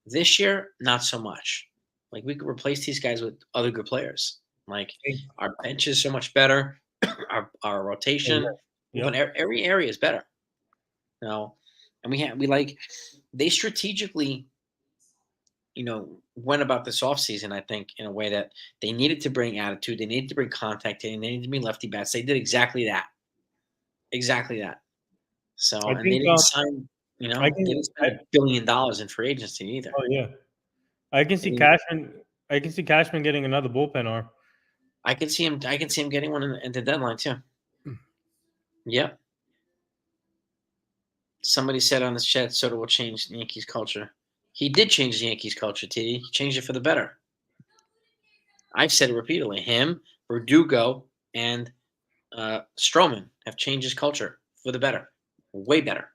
This year, not so much. Like we could replace these guys with other good players. Like our bench is so much better. our rotation, Yep. every area is better. And they strategically, went about this offseason, I think, in a way that they needed to bring attitude, they needed to bring contact in, they needed to be lefty bats. They did exactly that. Exactly that. So, I and they think didn't sign, I they can. didn't spend $1 billion in free agency either. Oh yeah, I can They see didn't- Cashman. I can see Cashman getting another bullpen arm. I can see him getting one at the deadline too. Yep. Somebody said on this chat, Soto will change the Yankees culture. He did change the Yankees culture, TD. He changed it for the better. I've said it repeatedly. Him, Verdugo, and Stroman have changed his culture for the better, way better.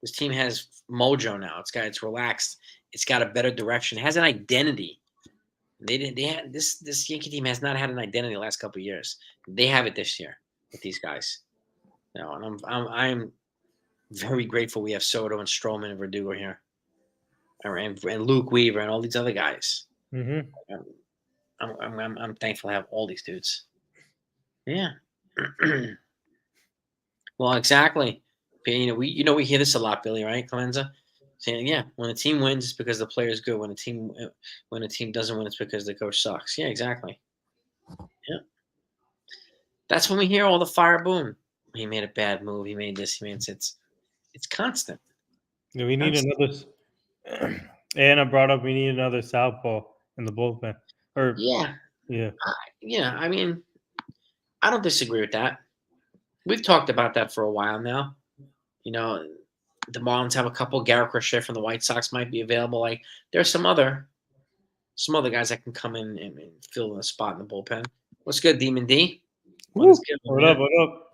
This team has mojo now. It's relaxed. It's got a better direction. It has an identity. They had this Yankee team has not had an identity the last couple of years. They have it this year with these guys. And I'm very grateful we have Soto and Stroman and Verdugo here, and Luke Weaver and all these other guys. Mm-hmm. I'm thankful to have all these dudes. Yeah. Well, exactly. We hear this a lot, Billy, right, Clemenza? Saying, yeah, when a team wins, it's because the player is good. When a team doesn't win, it's because the coach sucks. Yeah, exactly. Yeah, that's when we hear all the fire boom. He made a bad move. He made this. He made this. It's constant. Yeah, we need Constant. another. Anna brought up we need another southpaw in the bullpen. Or Yeah, yeah, I mean, I don't disagree with that. We've talked about that for a while now. You know, the Marlins have a couple. Garrett Crochet from the White Sox might be available. Like there's some other guys that can come in and fill in a spot in the bullpen. What's good, Demon D? What is good? What Yeah, up? What up?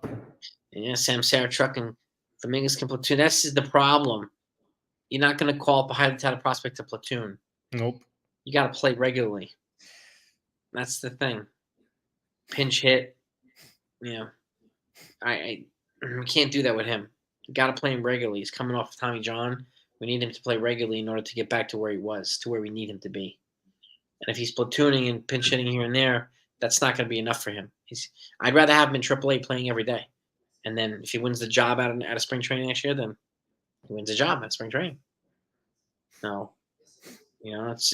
yeah. Sam Sarah Truck and Dominguez can platoon. That's the problem. You're not going to call up a highly touted prospect to platoon. Nope. You got to play regularly. That's the thing. Pinch hit. Yeah, I can't do that with him. You got to play him regularly. He's coming off of Tommy John. We need him to play regularly in order to get back to where he was, to where we need him to be. And if he's platooning and pinch hitting here and there, that's not going to be enough for him. I'd rather have him in AAA playing every day. And then if he wins the job out of spring training next year, then he wins a job at spring training. No, it's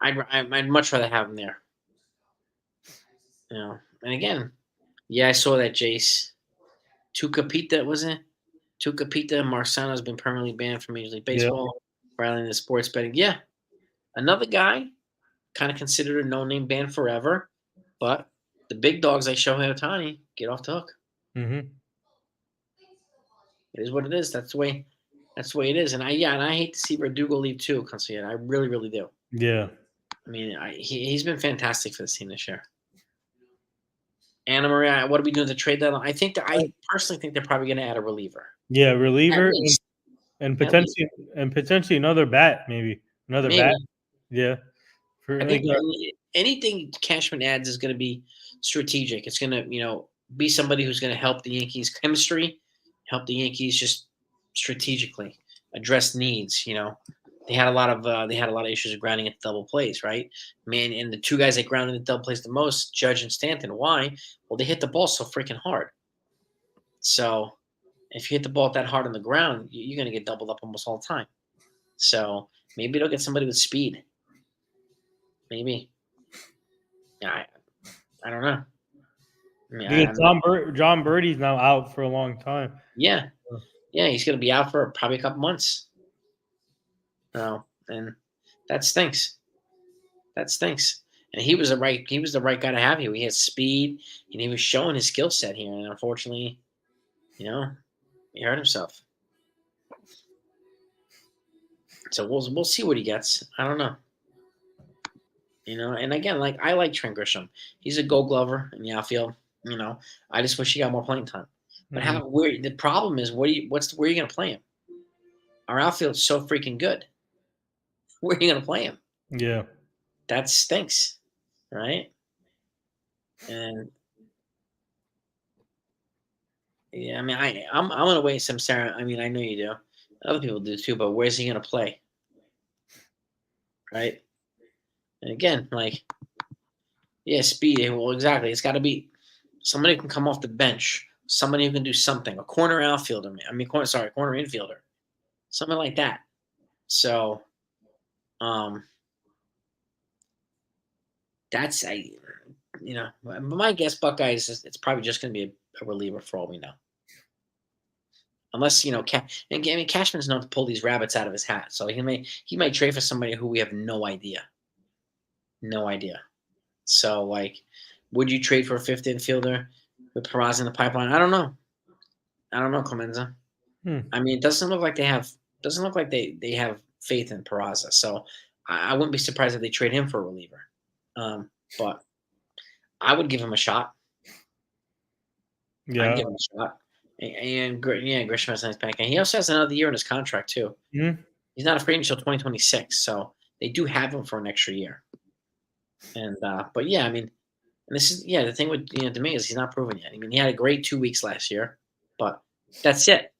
I'd much rather have him there. And again, yeah, I saw that, Jace. Tucapita, wasn't it? Tucapita Marcano has been permanently banned from Major League Baseball, filing the sports betting. Yeah, another guy, kind of considered a no-name band forever, but the big dogs like Shohei Ohtani get off the hook. Mm-hmm. It is what it is. That's the way That's the way it is. And I hate to see Verdugo leave too, Consigliere. I really, really do. Yeah. I mean, he's been fantastic for this team this year. Anna Maria, what are we doing to trade that? I personally think they're probably going to add a reliever. Yeah, At reliever least, and at least, potentially another bat, maybe another bat. maybe. Yeah, for I like think anything Cashman adds is going to be strategic. It's going to, be somebody who's going to help the Yankees chemistry, help the Yankees just strategically address needs. They had a lot of issues of grounding at double plays, right? Man, and the two guys that grounded at double plays the most, Judge and Stanton. Why? Well, they hit the ball so freaking hard. So if you hit the ball that hard on the ground, you're going to get doubled up almost all the time. So maybe they'll get somebody with speed. Maybe. Yeah, I don't know. I mean, because I'm not. John Birdie's now out for a long time. Yeah, yeah, he's going to be out for probably a couple months. And that stinks. That stinks. And he was the right guy to have here. He had speed, and he was showing his skill set here. And unfortunately, he hurt himself. So we'll see what he gets. I don't know. And again, like I like Trent Grisham. He's a Gold Glover in the outfield. I just wish he got more playing time. But where the problem is, where are you going to play him? Our outfield's so freaking good. Where are you going to play him? Yeah, That stinks, right? And yeah, I mean, I'm gonna wait some Sarah. I mean, I know you do. Other people do too. But where's he going to play? Right? And again, like, yeah, speed. Well, exactly. It's got to be somebody who can come off the bench, somebody who can do something, a corner outfielder. Corner infielder, something like that. So, that's but my guess, Buckeyes, it's probably just going to be a reliever for all we know. Unless Cashman's known to pull these rabbits out of his hat, so he might trade for somebody who we have no idea. No idea. So, like, would you trade for a fifth infielder with Peraza in the pipeline? I don't know, Clemenza. I mean, it doesn't look like they have faith in Peraza. So I wouldn't be surprised if they trade him for a reliever. But I would give him a shot. yeah. I'd give him a shot. And Grisham has a nice back end. He also has another year in his contract too. Mm-hmm. He's not a free agent until 2026, so they do have him for an extra year. And but yeah, I mean, and this is the thing with Dominguez, he's not proven yet. I mean, he had a great 2 weeks last year, but that's it.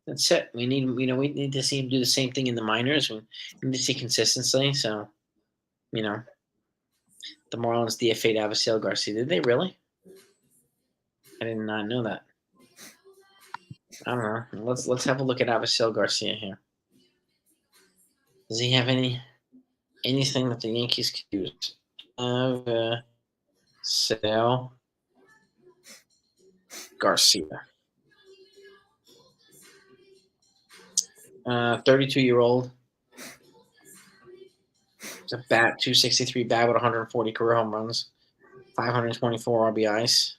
That's it. We need to see him do the same thing in the minors. We need to see consistency. So, the Marlins DFA'd Avisail Garcia. Did they really? I did not know that. I don't know. Let's have a look at Avisail Garcia here. Does he have anything that the Yankees could use? Avisail Garcia. 32-year-old. It's a bat, 263 bat with 140 career home runs, 524 RBIs.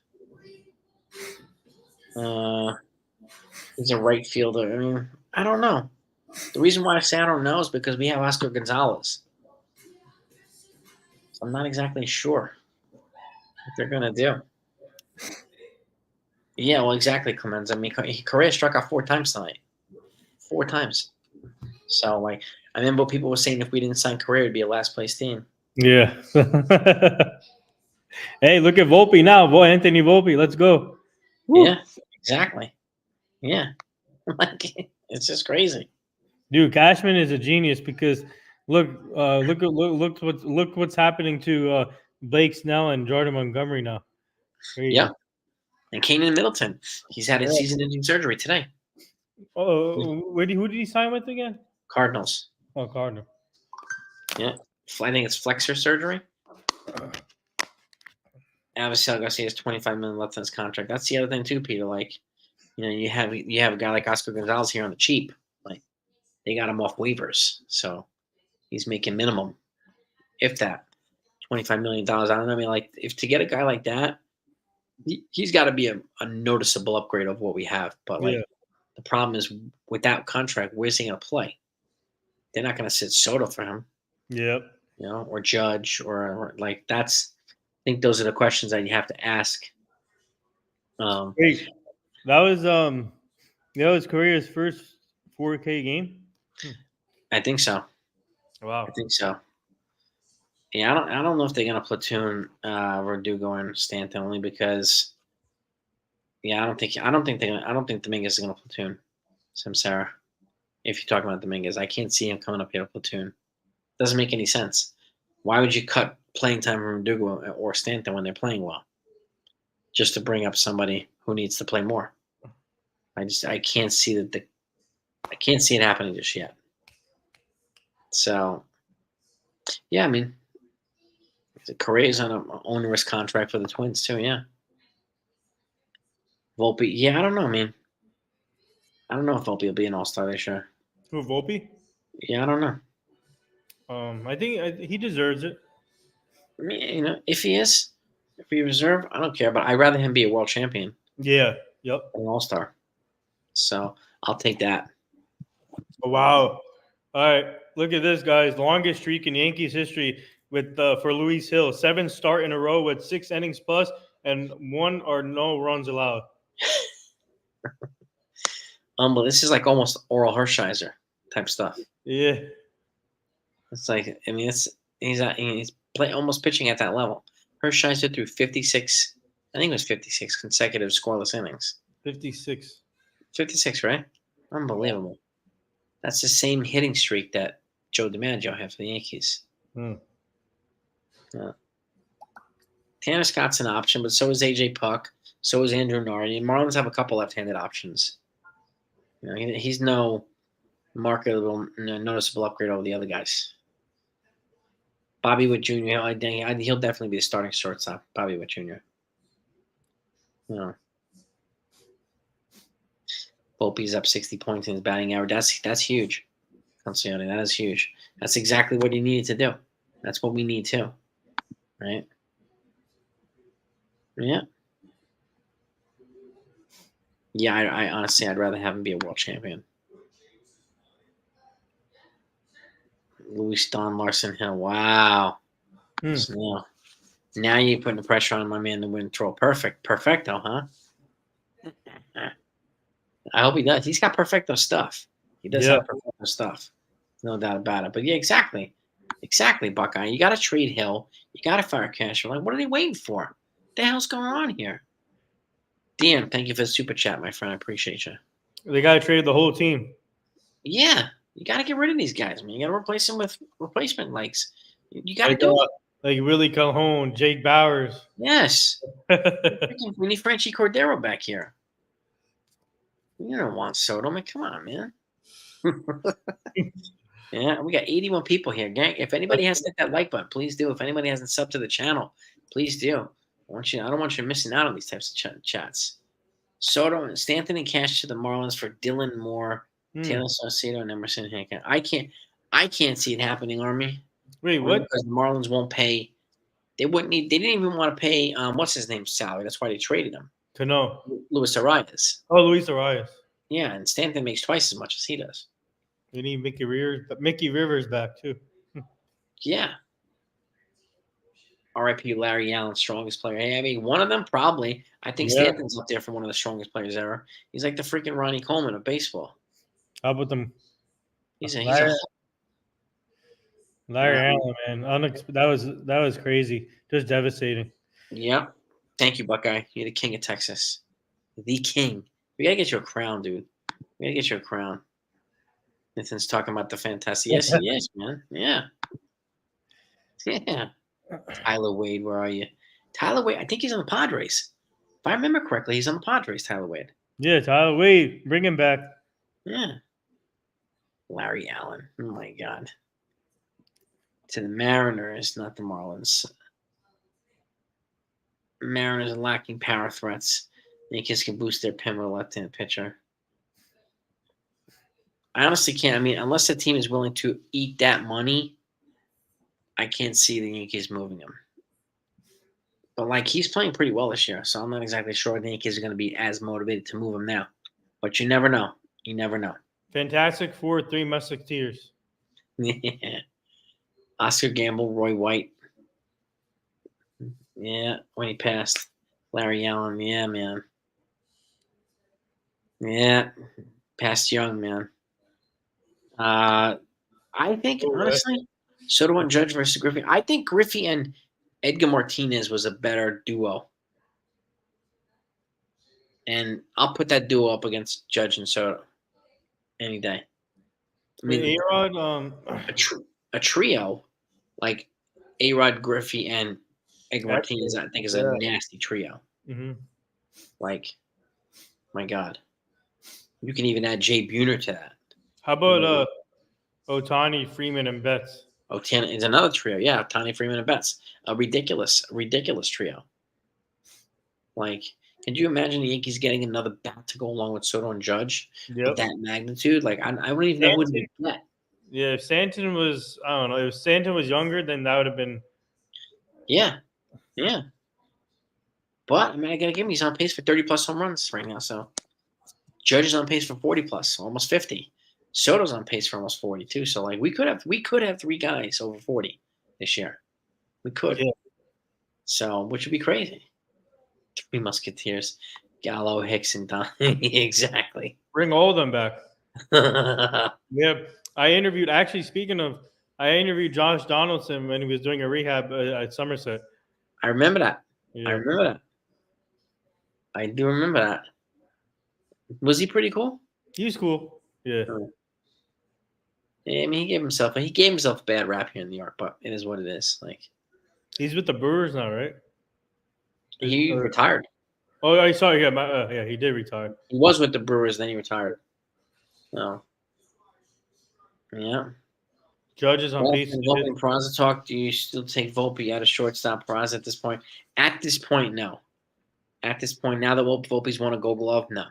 He's a right fielder. I mean, I don't know. The reason why I say I don't know is because we have Oscar Gonzalez. So I'm not exactly sure what they're going to do. Yeah, well, exactly, Clemens. I mean, Correa struck out 4 times tonight. 4 times. So, like, I remember people were saying if we didn't sign Correa, it'd be a last-place team. Yeah. Hey, look at Volpe now. Boy, Anthony Volpe. Let's go. Woo. Yeah, exactly. Yeah. Like, it's just crazy. Dude, Cashman is a genius because look what's happening to Blake Snell and Jordan Montgomery now. Yeah. And Keenan Middleton. He's had his season-ending surgery today. Who did he sign with again? Cardinals. Oh, Cardinals. Yeah. I think it's flexor surgery. Avisail Garcia has $25 million left on his contract. That's the other thing too, Peter. Like, you have a guy like Oscar Gonzalez here on the cheap. Like, they got him off waivers, so he's making minimum, if that, $25 million. I don't know. I mean, like, if to get a guy like that, he's got to be a noticeable upgrade of what we have. But like, The problem is without contract, where's he going to play? They're not going to sit Soto for him, Yep. or Judge, or like that's. I think those are the questions that you have to ask. Wait, that was his career's first 4K game. I think so. I Wow. think so. Yeah, I don't know if they're going to platoon Verdugo and Stanton only because yeah, I don't think Dominguez is going to platoon Samsara. If you're talking about Dominguez, I can't see him coming up here to platoon. Doesn't make any sense. Why would you cut playing time from Verdugo or Stanton when they're playing well? Just to bring up somebody who needs to play more. I can't see I can't see it happening just yet. So yeah, I mean, Correa's on an onerous contract for the Twins too. Yeah, Volpe. Yeah, I don't know, man. I don't know if Volpe will be an All Star this year. Who, Volpe? Yeah, I don't know. I think he deserves it. I mean, if he is, if he reserve, I don't care. But I'd rather him be a world champion Yeah. Yep. than an All Star. So I'll take that. Oh, wow. All right. Look at this, guys. Longest streak in Yankees history with for Luis Hill. 7 start in a row with 6 innings plus and 1 or no runs allowed. But this is like almost Oral Hershiser type stuff. Yeah. It's like he's almost pitching at that level. Hershiser threw 56. I think it was 56 consecutive scoreless innings. 56. 56, right? Unbelievable. That's the same hitting streak that Joe DiMaggio had for the Yankees. Hmm. Tanner Scott's an option, but so is AJ Puck. So is Andrew Nardi. And Marlins have a couple left-handed options. He's no marketable, noticeable upgrade over the other guys. Bobby Witt Jr. He'll definitely be the starting shortstop. Bobby Witt Jr. Volpe's up 60 points in his batting average. That's huge. Concioni, that is huge. That's exactly what he needed to do. That's what we need too, right? Yeah. Yeah, I honestly, I'd rather have him be a world champion. Louis Don Larson Hill. Wow. So now you're putting the pressure on my man to win troll. Perfecto, huh? I hope he does. He's got perfecto stuff. He does have perfecto stuff. No doubt about it. But yeah, exactly. Exactly, Buckeye. You got to trade Hill. You got to fire Cashel. Like, what are they waiting for? What the hell's going on here? Dan, thank you for the super chat, my friend. I appreciate you. They got to trade the whole team. Yeah. You got to get rid of these guys, man. You got to replace them with replacement likes. You got to do it. Like Willie Calhoun, Jake Bowers. Yes. We need Franchi Cordero back here. You don't want Soto, man. Come on, man. Yeah, we got 81 people here, gang. If anybody hasn't hit that like button, please do. If anybody hasn't subbed to the channel, please do. I don't want you missing out on these types of chats. Soto and Stanton and Cash to the Marlins for Dylan Moore, Taylor Saucedo, and Emerson Hankin. I can't see it happening, Army. Wait, what? Because the Marlins won't pay. They wouldn't need. They didn't even want to pay. What's his name's salary? That's why they traded him. Cano. Luis Arias. Oh, Luis Arias. Yeah, and Stanton makes twice as much as he does. They need Mickey Rivers back too. Yeah. R.I.P. Larry Allen, strongest player. Hey, I mean, one of them probably. I think Stanton's up there for one of the strongest players ever. He's like the freaking Ronnie Coleman of baseball. How about them? Larry Allen, man. That was crazy. Just devastating. Yeah. Thank you, Buckeye. You're the king of Texas. The king. We gotta get you a crown, dude. We gotta get you a crown. Nathan's talking about the fantastic. Yes, he is, man. Yeah. Yeah. Tyler Wade, where are you? Tyler Wade, I think he's on the Padres. If I remember correctly, he's on the Padres, Tyler Wade. Yeah, Tyler Wade. Bring him back. Yeah. Larry Allen. Oh, my God. To the Mariners, not the Marlins. Mariners are lacking power threats. Yankees can boost their pin with a left-handed pitcher. I honestly can't. I mean, unless the team is willing to eat that money, I can't see the Yankees moving him. But, like, he's playing pretty well this year, so I'm not exactly sure the Yankees are going to be as motivated to move him now. But you never know. You never know. Fantastic Four, Three Musketeers. Yeah. Oscar Gamble, Roy White. Yeah, when he passed. Larry Allen. Yeah, man. Yeah, passed young, man. I think, Oh, right. honestly, Soto and Judge versus Griffey. I think Griffey and Edgar Martinez was a better duo. And I'll put that duo up against Judge and Soto any day. I With mean, A-Rod, a, tr- a trio like A-Rod, Griffey, and Edgar actually, Martinez, I think, is a yeah. nasty trio. Hmm. Like, my God. You can even add Jay Buhner to that. How about Otani, Freeman, and Betts? Otani is another trio. Yeah, Tony Freeman and Betts. A ridiculous trio. Like, could you imagine the Yankees getting another bat to go along with Soto and Judge of Yep. that magnitude? Like, I wouldn't even know who to get. Yeah, if Stanton was, I don't know, if Stanton was younger, then that would have been. Yeah, yeah. But I mean, I gotta give him. He's on pace for 30+ home runs right now. So Judge is on pace for 40+, almost 50. Soto's on pace for almost 40 too. So like, we could have 3 guys over 40 this year. We could. Yeah. So, which would be crazy. 3 Musketeers, Gallo, Hicks, and Don. Exactly. Bring all of them back. I Yep. Actually, speaking of, I interviewed Josh Donaldson when he was doing a rehab at Somerset. remember that. I Yeah. remember that. I do remember that. Was he pretty cool? He's cool. Yeah. Oh. Yeah, I mean, he gave himself a bad rap here in New York, but it is what it is. Like, He's with the Brewers now, right? he Or- retired. oh, I saw. Yeah, yeah, he did retire. He was with the Brewers, then he retired. So, yeah. Judge is on Well, pace. and Volpe and Peraza talk. Do you still take Volpe out of shortstop Peraza at this point? At this point, no. At this point, now that Volpe's won a Gold Glove, no.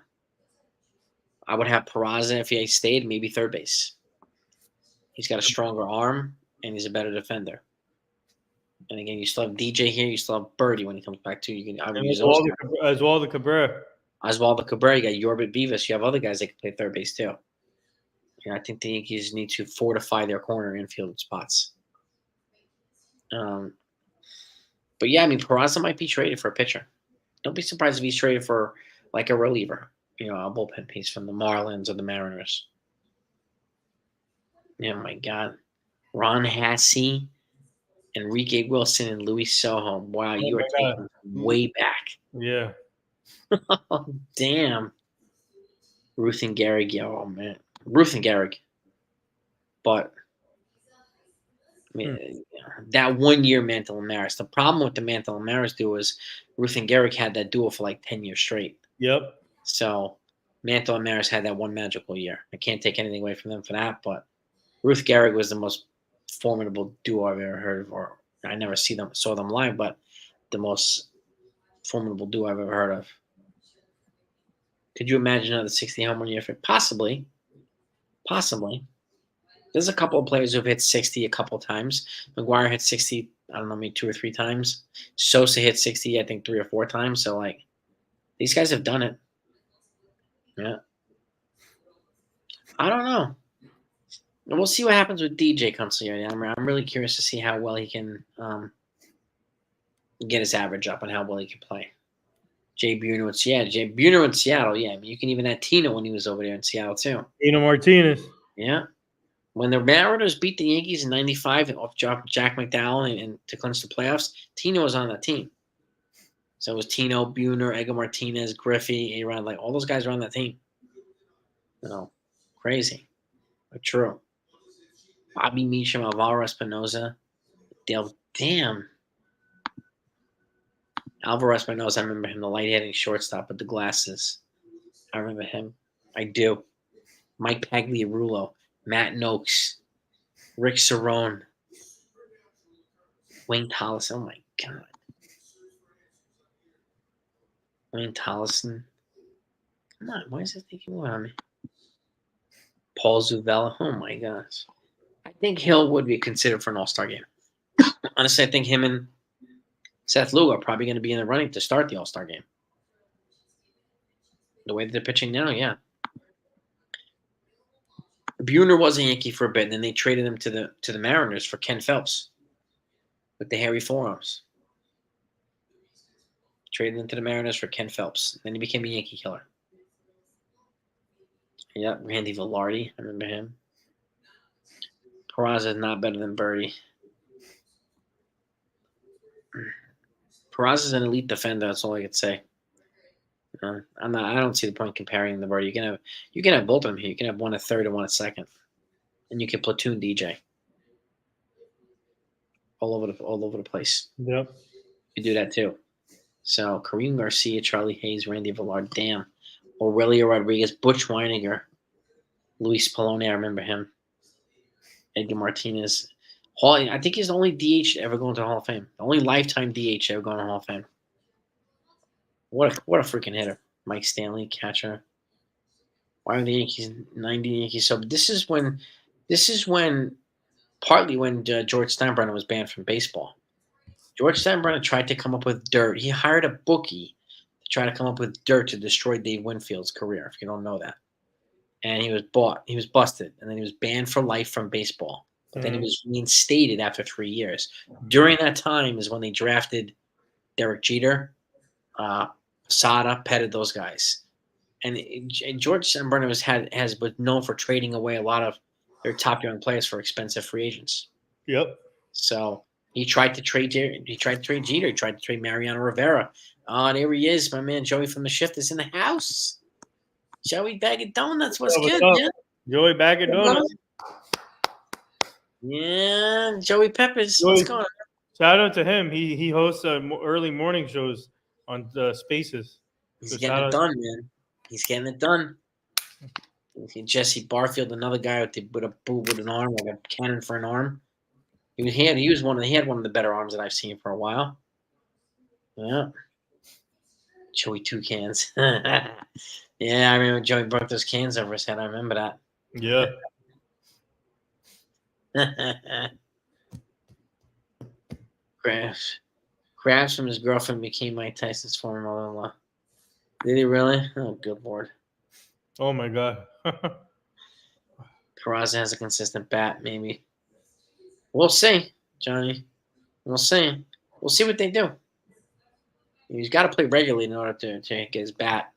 I would have Peraza if he stayed, maybe third base. He's got a stronger arm and he's a better defender. And again, you still have DJ here. You still have Birdie when he comes back too. I would And use those guys. Oswaldo Cabrera. Oswaldo Cabrera. You got Yorbit Vivas. You have other guys that can play third base too. I think the Yankees need to fortify their corner infield spots. But yeah, I mean, Peraza might be traded for a pitcher. Don't be surprised if he's traded for like a reliever, a bullpen piece from the Marlins or the Mariners. Yeah, my God. Ron Hassey, Enrique Wilson, and Luis Soho. Wow, Oh you are my God. taking way back. Yeah. Oh, damn. Ruth and Gehrig. Yeah, oh, man. Ruth and Gehrig. But, I mean, that 1 year Mantle and Maris. The problem with the Mantle and Maris duo is Ruth and Gehrig had that duo for like 10 years straight. Yep. So Mantle and Maris had that one magical year. I can't take anything away from them for that, but Ruth Gehrig was the most formidable duo I've ever heard of, or I never saw them live, but the most formidable duo I've ever heard of. Could you imagine another 60 home run year? Possibly. There's a couple of players who've hit 60 a couple of times. McGuire hit 60, I don't know, maybe 2 or 3 times. Sosa hit 60, I think 3 or 4 times. So like, these guys have done it. Yeah. I don't know. We'll see what happens with DJ Consigliere. I'm really curious to see how well he can get his average up and how well he can play. Jay Buhner in Seattle. Yeah, I mean, you can even add Tino when he was over there in Seattle too. Tino Martinez. Yeah. When the Mariners beat the Yankees in '95 and off Jack McDowell and to clinch the playoffs, Tino was on that team. So it was Tino, Buhner, Edgar Martinez, Griffey, A-Rod, like all those guys were on that team. Crazy, but true. Bobby Meacham, Alvaro Espinoza, damn. Alvaro Espinoza, I remember him, the light-hitting shortstop with the glasses. I remember him. I do. Mike Pagliarulo, Matt Noakes, Rick Cerrone, Wayne Tolleson. Oh, my God. Wayne Tolleson. Come on, why is it thinking about me? Paul Zuvella. Oh, my gosh. I think Hill would be considered for an all-star game. Honestly, I think him and Seth Lugo are probably going to be in the running to start the all-star game. The way that they're pitching now, yeah. Buhner was a Yankee for a bit, and then they traded him to the Mariners for Ken Phelps with the hairy forearms. Traded him to the Mariners for Ken Phelps. Then he became a Yankee killer. Yep, Randy Velarde. I remember him. Peraza is not better than Birdie. Peraza is an elite defender. That's all I could say. I'm not. I don't see the point comparing the Birdie. You can have both of them here. You can have one at third and one at second, and you can platoon DJ all over the place. Yep. You do that too. So Kareem Garcia, Charlie Hayes, Randy Velarde, damn, Aurelio Rodriguez, Butch Weininger, Luis Poloni. I remember him. Edgar Martinez. I think he's the only DH to ever go into the Hall of Fame. The only lifetime DH to ever go into the Hall of Fame. What a freaking hitter. Mike Stanley, catcher. Why are the Yankees 90 Yankees? So this is when partly when George Steinbrenner was banned from baseball. George Steinbrenner tried to come up with dirt. He hired a bookie to try to come up with dirt to destroy Dave Winfield's career, if you don't know that. And he was busted, and then he was banned for life from baseball. But then he was reinstated after 3 years. During that time is when they drafted Derek Jeter, Sada, Pettit, those guys. And George Steinbrenner was known for trading away a lot of their top young players for expensive free agents. Yep. So he tried to trade Jeter. He tried to trade Mariano Rivera. There he is, my man Joey from the Shift is in the house. Joey Bag of Donuts, what's good, man? Joey Bag of Donuts. Yeah, Joey Peppers, what's going on? Shout out to him. He hosts early morning shows on Spaces. He's getting it done, man. He's getting it done. Jesse Barfield, another guy with an arm, like a cannon for an arm. He had one of the better arms that I've seen for a while. Yeah. Joey Two Cans. Yeah, I remember Joey broke those cans over his head. I remember that. Yeah. Crabs from his girlfriend became Mike Tyson's former mother-in-law. Did he really? Oh, good Lord. Oh, my God. Peraza has a consistent bat, maybe. We'll see, Johnny. We'll see. We'll see what they do. He's got to play regularly in order to get his bat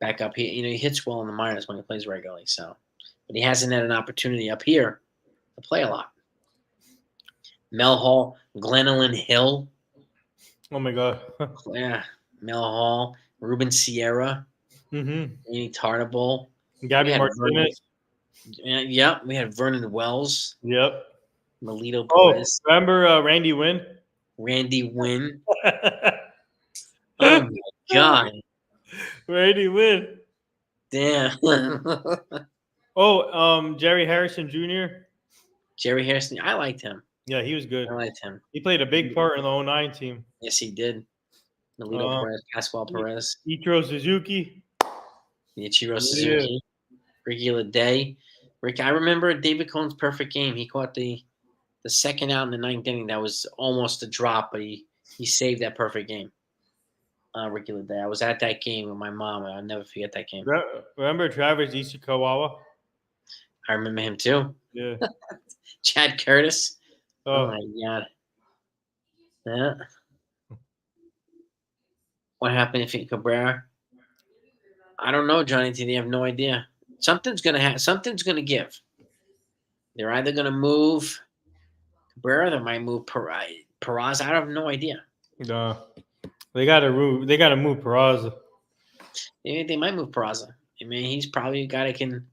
back up. He hits well in the minors when he plays regularly. So, but he hasn't had an opportunity up here to play a lot. Mel Hall, Glenolyn Hill. Oh my God. Yeah, Mel Hall, Ruben Sierra, Andy Tartabull, Gabby Martinez. Yeah, we had Vernon Wells. Yep. Melito Perez. Oh, remember Randy Wynn? Randy Wynn. Oh my God. Randy Wynn. Damn. Jerry Harrison Jr. Jerry Harrison. I liked him. Yeah, he was good. I liked him. He played a big part in the 2009 team. Yes, he did. Melito Perez, Pascual Perez. Ichiro Suzuki. Suzuki. Ricky Leday. I remember David Cohn's perfect game. He caught the second out in the ninth inning. That was almost a drop, but he saved that perfect game. Ricky Leday. I was at that game with my mom. I'll never forget that game. Remember Travis Ishikawa? I remember him too. Yeah. Chad Curtis. Oh my God. Yeah. What happened if Cabrera? I don't know, Johnny T. They have no idea. Something's gonna give. They're either gonna move Cabrera, they might move Peraza. I have no idea. No. They gotta move Peraza. They might move Peraza. I mean, he's probably a guy that can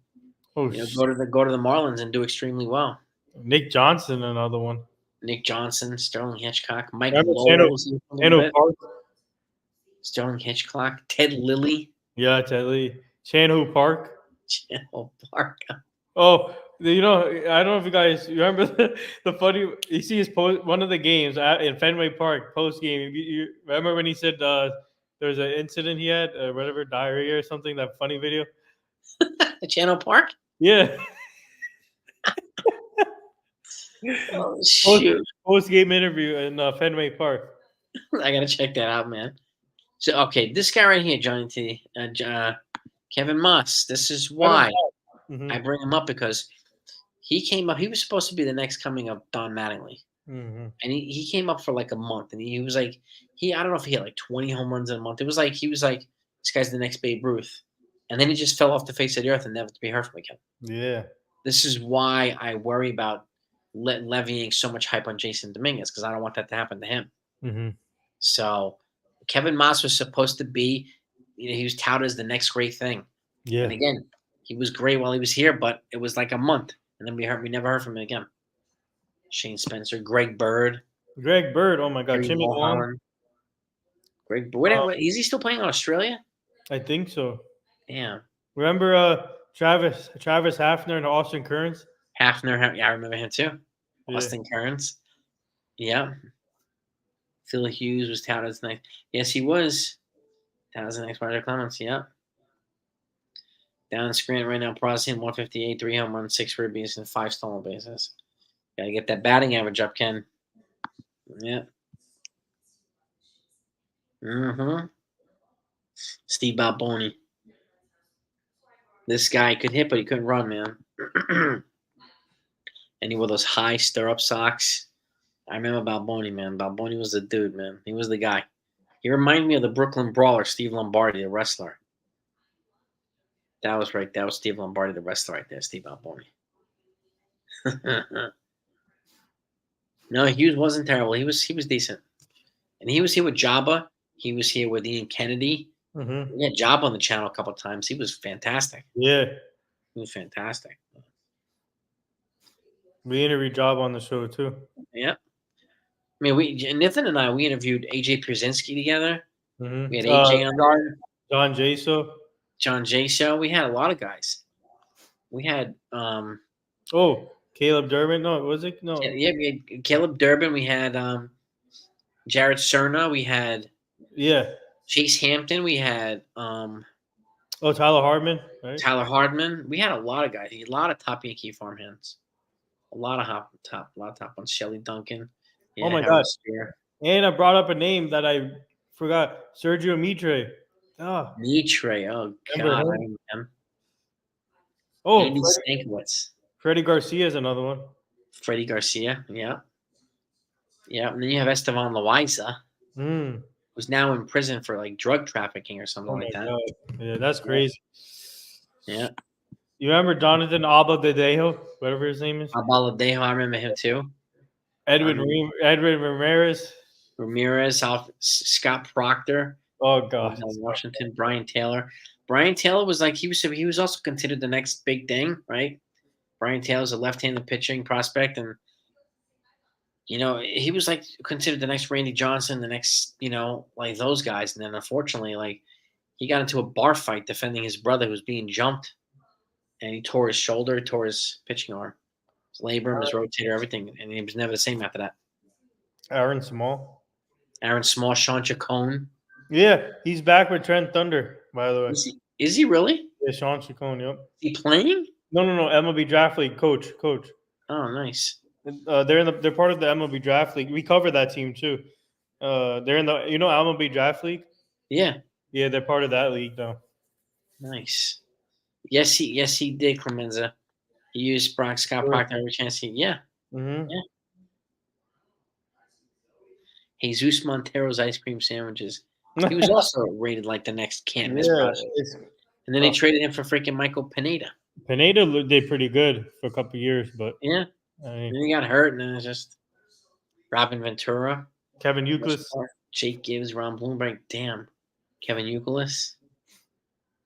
go to the Marlins and do extremely well. Nick Johnson, another one. Nick Johnson, Sterling Hitchcock, Mike Lowell, Sterling Hitchcock, Ted Lilly. Yeah, Ted Lilly. Chan-Ho Park. Chan-Ho Park. Oh, I don't know if you guys remember the funny. You see his post one of the games in Fenway Park post game. You remember when he said there was an incident he had, whatever, diarrhea or something? That funny video. Chan-Ho Park. Yeah. Oh, shoot. Post game interview in Fenway Park. I gotta check that out, man. So okay, this guy right here, Johnny T. Kevin Moss. This is why I bring him up, because He came up. He was supposed to be the next coming of Don Mattingly, Mm-hmm. and he came up for like a month, and he was like I don't know if he had like 20 home runs in a month. It was like he was like this guy's the next Babe Ruth, and then he just fell off the face of the earth and never to be heard from again. Yeah. This is why I worry about levying so much hype on Jason Dominguez because I don't want that to happen to him. Mm-hmm. So Kevin Moss was supposed to be, he was touted as the next great thing. Yeah. And again, he was great while he was here, but it was like a month, and then we never heard from him again. Shane Spencer, Greg Bird, Greg Bird. Oh my God. Gary Jimmy Wong. Mulholland. Greg Bird. Is he still playing in Australia? I think so. Yeah. Remember Travis Hafner and Austin Kearns? Hafner. Yeah, I remember him too. Yeah. Austin Kearns. Yeah. Phil Hughes was touted as next. Yes, he was. That was the next Roger Clemens. Yeah. Down in Scranton right now, processing 158, 3 home runs, 6 ribbies, and 5 stolen bases. Gotta get that batting average up, Ken. Yeah. Mm-hmm. Steve Balboni. This guy could hit, but he couldn't run, man. And he wore those high stirrup socks. I remember Balboni, man. Balboni was the dude, man. He was the guy. He reminded me of the Brooklyn Brawler, Steve Lombardi, the wrestler. That was right. That was Steve Lombardi, the wrestler, right there. Steve Balboni. No, Hughes wasn't terrible. He was decent, and he was here with Jabba. He was here with Ian Kennedy. Mm-hmm. We had Jabba on the channel a couple of times. He was fantastic. Yeah. He was fantastic. We interviewed Job on the show too. Yeah. I mean, Nathan and I, we interviewed AJ Pierzynski together. Mm-hmm. We had AJ on there. John Jaso. John Jay Show. We had a lot of guys. We had Caleb Durbin. No, was it? No. yeah, we had Caleb Durbin. We had Jared Cerna. We had Chase Hampton. We had Tyler Hardman, right? Tyler Hardman. We had a lot of guys. A lot of top Yankee farmhands. A lot of top ones. Shelly Duncan. Yeah, Oh my Harold God. Spear. And I brought up a name that I forgot. Sergio Mitre. Mitre. Oh God, I remember him. Andy Stankiewicz. Freddie Garcia is another one. Freddie Garcia. Yeah. Yeah. And then you have Estevan Loaiza, who's now in prison for like drug trafficking or something like that. God. Yeah, that's crazy. Yeah. You remember Jonathan Abaladejo, whatever his name is? Abaladejo, I remember him too. Edwin Ramirez. Scott Proctor. Oh God. Washington. Brian Taylor. Brian Taylor was like he was also considered the next big thing, right? Brian Taylor's a left-handed pitching prospect, and he was like considered the next Randy Johnson, the next like those guys. And then unfortunately, like he got into a bar fight defending his brother who was being jumped, and he tore his shoulder, tore his pitching arm, his labrum, his rotator, everything, and he was never the same after that. Aaron Small, Sean Chacon. Yeah, he's back with Trent Thunder, by the way. Is he really? Yeah, Sean Chacon, yep. Is he playing? No, MLB Draft League coach. Oh, nice. They're part of the MLB Draft League. We cover that team too. They're in the MLB Draft League. Yeah. Yeah, they're part of that league though. Nice. Yes, he did, Clemenza. He used Scott Proctor every chance he. Yeah. Mm-hmm. Yeah. Jesus Montero's ice cream sandwiches. He was also rated like the next Canvas project. And then they traded him for freaking Michael Pineda. Pineda did pretty good for a couple of years, but yeah. Then he got hurt, and then it's just Robin Ventura, Kevin Youkilis, Jake Gibbs, Ron Bloomberg. Damn, Kevin Youkilis.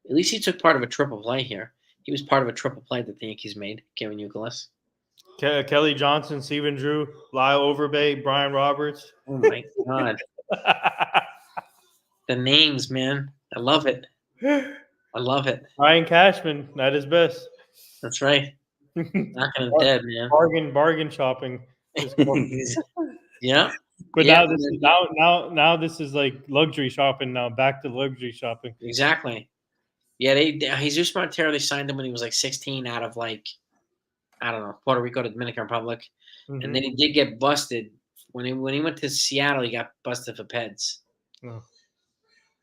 At least he took part of a triple play here. He was part of a triple play that the Yankees made. Kevin Youkilis. Kelly Johnson, Steven Drew, Lyle Overbay, Brian Roberts. Oh my God. The names, man. I love it. Ryan Cashman, at his best. That's right. Knocking him dead, man. Bargain shopping. Yeah. But now this is like luxury shopping now. Back to luxury shopping. Exactly. Yeah, Jesus Montero, they signed him when he was like 16 out of like, I don't know, Puerto Rico to Dominican Republic. Mm-hmm. And then he did get busted. When he went to Seattle, he got busted for peds. Oh.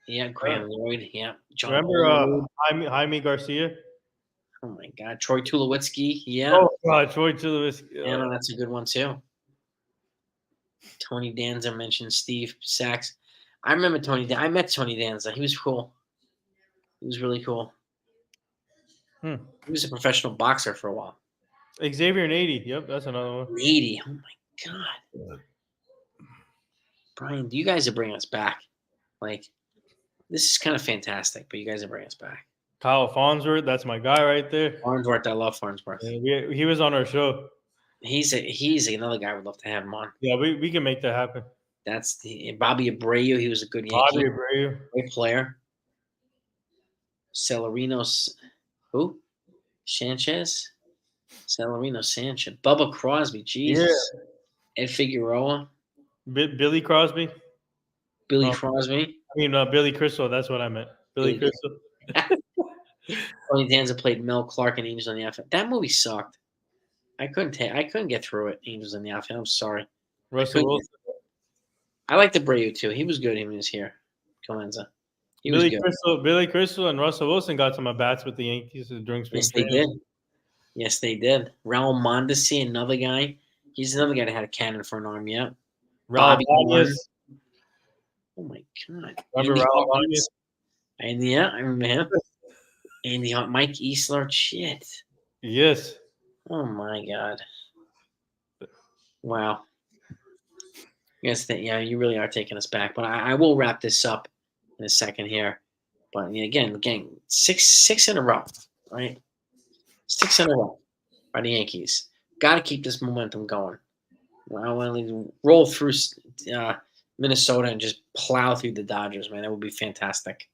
Yeah, Graham Lloyd. Yeah. John. Remember Jaime Garcia? Oh my God, Troy Tulowitzki. Yeah, Oh God, Troy Tulowitzki. yeah, no, that's a good one too. Tony Danza mentioned Steve Sachs. I remember Tony. I met Tony Danza. He was cool. He was really cool. Hmm. He was a professional boxer for a while. Xavier and 80. Yep, that's another one. 80. Oh my God, Brian, you guys are bringing us back. Like this is kind of fantastic, but you guys are bringing us back. Kyle Farnsworth, that's my guy right there. Farnsworth, I love Farnsworth. Yeah, he was on our show. He's another guy I would love to have him on. Yeah, we can make that happen. That's the Bobby Abreu. He was a good Bobby Yankee, Abreu. great player. Celerino, who? Sanchez, Celerino Sanchez, Bubba Crosby, Jesus, Ed Figueroa, Billy Crosby. Billy No, Crosby. I mean Billy Crystal. That's what I meant. Billy Crystal. Tony Danza played Mel Clark in Angels on the Outfield. That movie sucked. I couldn't get through it. Angels on the Outfield. I'm sorry. Russell Wilson. I liked Abreu too. He was good when he was here. Colenza. He was good. Billy Crystal and Russell Wilson got some at bats with the Yankees during spring Yes, they training. did. Yes, they did. Raul Mondesi, another guy. He's another guy that had a cannon for an arm. Yeah. Raul Bobby Warner. Baez. Oh my God. Remember Andy Raul Hawkins. Baez? And yeah, I remember him. Andy Hawkins. Mike Easler. Shit. Yes. Oh my God. Wow. Yes, yeah, you really are taking us back. But I will wrap this up in a second here. But again, six in a row, right? 6 in a row by the Yankees. Got to keep this momentum going. I want to roll through Minnesota and just plow through the Dodgers, man. That would be fantastic.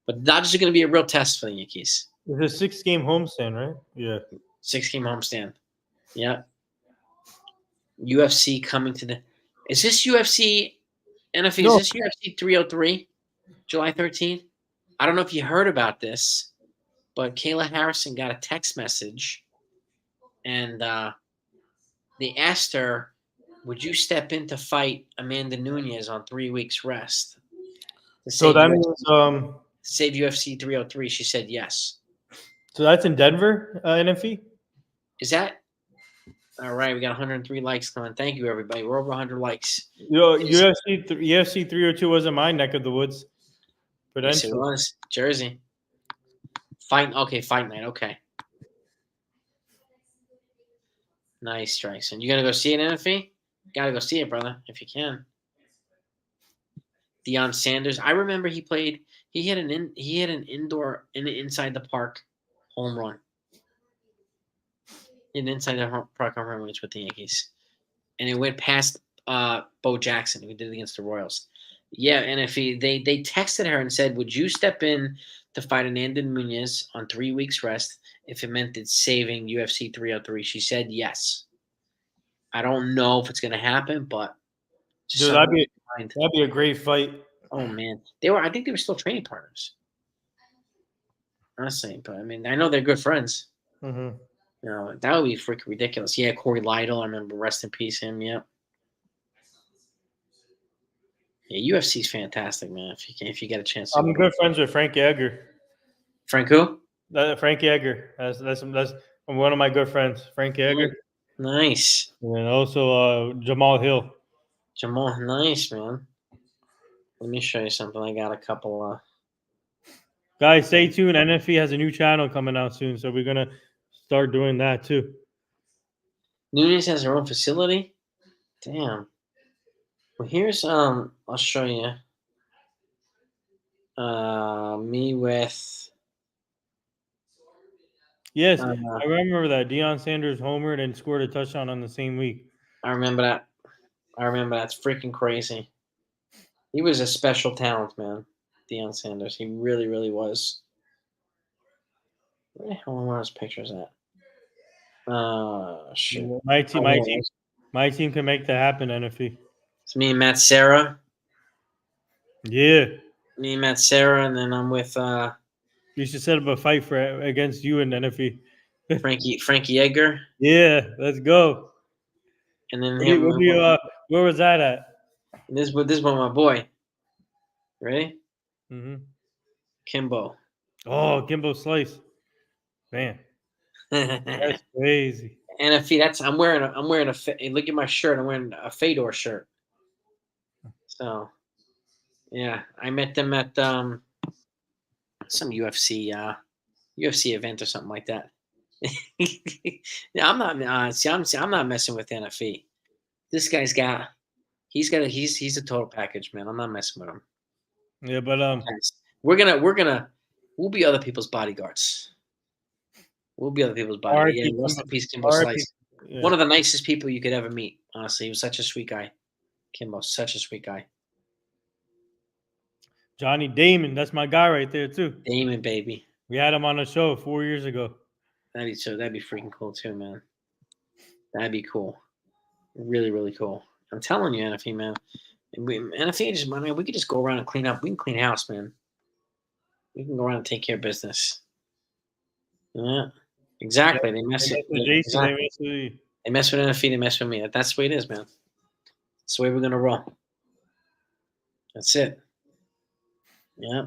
But the Dodgers are going to be a real test for the Yankees. It's a 6-game homestand, right? Yeah. 6-game homestand. Yeah. UFC coming to the. Is this UFC? NFE, No. is this UFC 303, July 13th? I don't know if you heard about this, but Kayla Harrison got a text message, and they asked her, "Would you step in to fight Amanda Nunes on 3 weeks rest?" So that means save UFC 303. She said yes. So that's in Denver, NFE. Is that all right? We got 103 likes coming. Thank you, everybody. We're over 100 likes. UFC 302 wasn't my neck of the woods. Yes, it was Jersey. Fight night. Okay. Nice, Jason. You gonna go see it, NFE? Gotta go see it, brother, if you can. Deion Sanders. I remember he played. He hit an indoor inside the park home run. Inside the park home run with the Yankees, and it went past Bo Jackson, who did it against the Royals. Yeah, and if they texted her and said, "Would you step in to fight Amanda Nunes on 3 weeks rest if it meant it's saving UFC 303?" She said yes. I don't know if it's going to happen, but dude, that'd be a great fight. Oh man, I think they were still training partners. Honestly, but I mean, I know they're good friends. Mm-hmm. You know, that would be freaking ridiculous. Yeah, Corey Lytle, I remember. Rest in peace, him. Yeah. Yeah, UFC's fantastic, man. If you get a chance, I'm good friends with Frank Yeager. Frank who? Frank Yeager. That's one of my good friends, Frank Yeager. Nice. And also Jamal Hill. Jamal, nice, man. Let me show you something. I got a couple. Guys, stay tuned. NFE has a new channel coming out soon, so we're gonna start doing that too. Nunes has her own facility. Damn. Well, here's I'll show you. Me with. Yes, I remember that Deion Sanders homered and scored a touchdown on the same week. I remember that. That's freaking crazy. He was a special talent, man. Deion Sanders. He really, really was. Where the hell are those pictures at? Shoot. My team can make that happen, NFE. It's me and Matt Serra. Yeah. Me and Matt Serra, and then I'm with you should set up a fight against you and NFE. Frankie Edgar. Yeah, let's go. And then where was that at? This one, my boy. Ready? Mm-hmm. Kimbo. Oh, Kimbo Slice. Man. That's crazy. NFE. Look at my shirt. I'm wearing a Fedor shirt. So yeah, I met them at some UFC event or something like that. Yeah, I'm not. I'm not messing with NFE. This guy's got. He's a total package, man. I'm not messing with him. Yeah, but Guys, we'll be other people's bodyguards. We'll be other people's bodyguards. Yeah, RIP rest Kimbo. in peace, Kimbo RIP. Slice. Yeah. One of the nicest people you could ever meet. Honestly, he was such a sweet guy. Kimbo, such a sweet guy. Johnny Damon, that's my guy right there too. Damon, baby. We had him on the show 4 years ago. That'd be freaking cool too, man. That'd be cool. Really, really cool. I'm telling you, NFE, man. NFE just, man, we could just go around and clean up. We can clean house, man. We can go around and take care of business. Yeah, Yeah, exactly. They mess they it. mess with Jason. They Exactly. mess with you. They mess with NFE. They mess with me. That's the way it is, man. That's the way we're gonna roll. That's it. Yeah.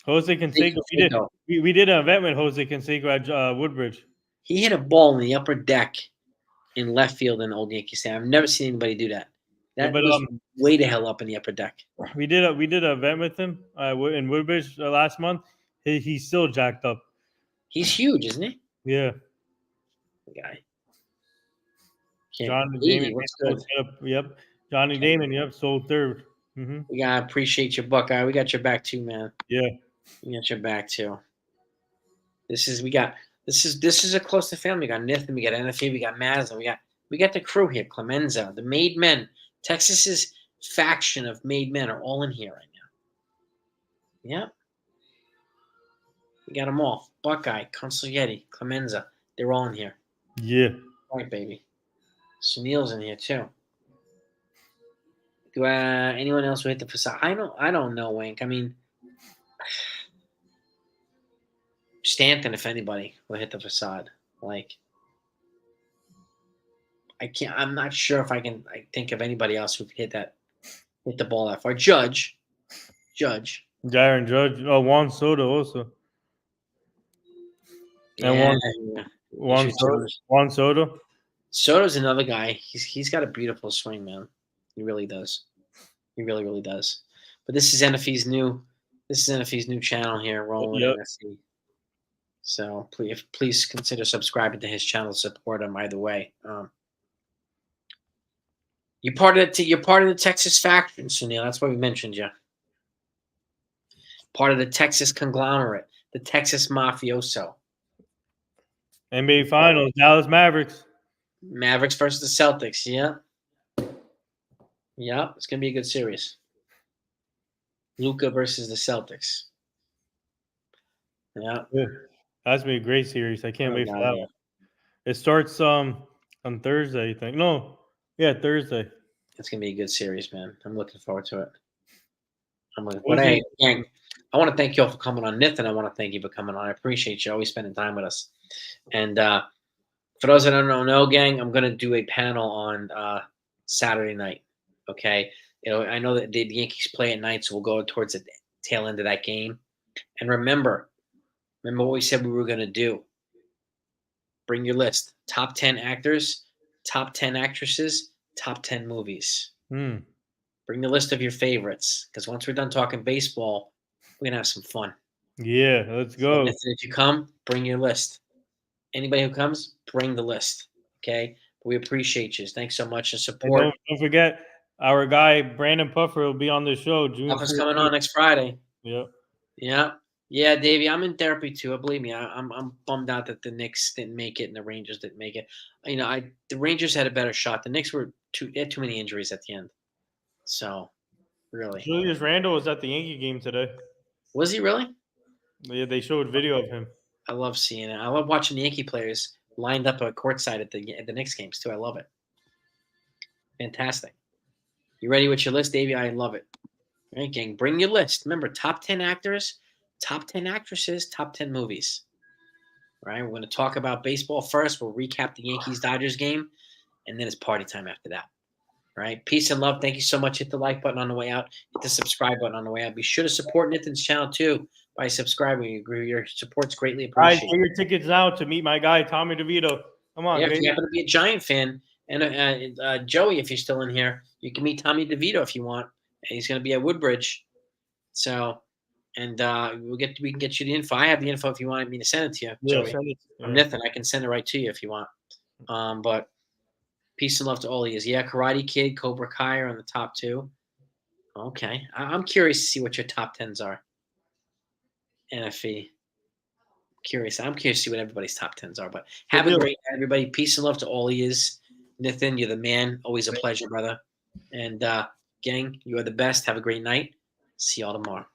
Jose Canseco. Cinco. We did an event with Jose Canseco at Woodbridge. He hit a ball in the upper deck in left field in Old Yankee Stadium. I've never seen anybody do that. Yeah, That but was way the hell up in the upper deck. we did an event with him in Woodbridge last month. He's still jacked up. He's huge, isn't he? Yeah. The guy. Johnny Easy, Damon. what's good? Yep. Johnny Damon. Yep. Sold third. Mm-hmm. We gotta appreciate your Buckeye. We got your back too, man. Yeah. We got your back too. This is a close to family. We got Nithan, we got NFE, we got Maslin, we got the crew here. Clemenza, the made men. Texas's faction of made men are all in here right now. Yep. We got them all. Buckeye, Consiglietti, Clemenza. They're all in here. Yeah. All right, baby. Sunil's in here too. Do anyone else who hit the facade? I don't know, Wink. I mean, Stanton, if anybody, will hit the facade. Like, I can't. I'm not sure if I think of anybody else who could hit the ball that far. Judge. Jaron Judge. Oh, Juan Soto also. And Juan Soto. Soto's another guy. He's got a beautiful swing, man. He really does. He really, really does. But this is NFE's new channel here, rolling Yep. NFE. So please consider subscribing to his channel to support him either way. You're part of the Texas faction, Sunil. That's why we mentioned you. Part of the Texas conglomerate, the Texas mafioso. NBA Finals, Dallas Mavericks. Mavericks versus the Celtics. Yeah. Yeah, it's gonna be a good series. Luka versus the Celtics. Yeah. That's gonna be a great series. I can't wait for that Yeah. one. It starts on Thursday, I think. No, yeah, Thursday. It's gonna be a good series, man. I'm looking forward to it. But Who's hey, gang, I want to thank you all for coming on. Nathan, I want to thank you for coming on. I appreciate you always spending time with us. And for those that don't know, gang, I'm gonna do a panel on Saturday night. Okay, I know that the Yankees play at night, so we'll go towards the tail end of that game. And remember what we said we were gonna do. Bring your list: top 10 actors, top 10 actresses, top 10 movies. Bring the list of your favorites, because once we're done talking baseball, we're gonna have some fun. Yeah, let's go. So if you come, bring your list. Anybody who comes, bring the list. Okay, we appreciate you. Thanks so much and support. Don't forget our guy Brandon Puffer will be on the show. Puffer's coming on next Friday. Yep. Yeah, Davey. I'm in therapy too. Believe me, I'm bummed out that the Knicks didn't make it and the Rangers didn't make it. The Rangers had a better shot. The Knicks had too many injuries at the end. So, really. Julius Randle was at the Yankee game today. Was he really? Yeah, they showed video of him. I love seeing it. I love watching the Yankee players lined up at courtside at the Knicks games too. I love it. Fantastic. You ready with your list, Davey? I love it. All right, gang. Bring your list. Remember, top 10 actors, top 10 actresses, top 10 movies. All right, we're going to talk about baseball first. We'll recap the Yankees-Dodgers game, and then it's party time after that. Right. Peace and love. Thank you so much. Hit the like button on the way out. Hit the subscribe button on the way out. Be sure to support Nathan's channel too by subscribing. Your support's greatly Guys, appreciated. get your tickets now to meet my guy Tommy DeVito. Come on, Yeah, if baby. you happen to be a Giant fan, and Joey, if you're still in here, you can meet Tommy DeVito if you want. And he's going to be at Woodbridge. So, and we can get you the info. I have the info if you wanted me to send it to you, Yeah, Joey. send it. From Yeah. Nathan, I can send it right to you if you want. But peace and love to all of you. Yeah, Karate Kid, Cobra Kai are on the top two. Okay, I'm curious to see what your top tens are. NFE. Curious. I'm curious to see what everybody's top tens are. But Good have a deal. great night, everybody. Peace and love to all of you. Nathan, you're the man. Always a pleasure, brother. And gang, you are the best. Have a great night. See y'all tomorrow.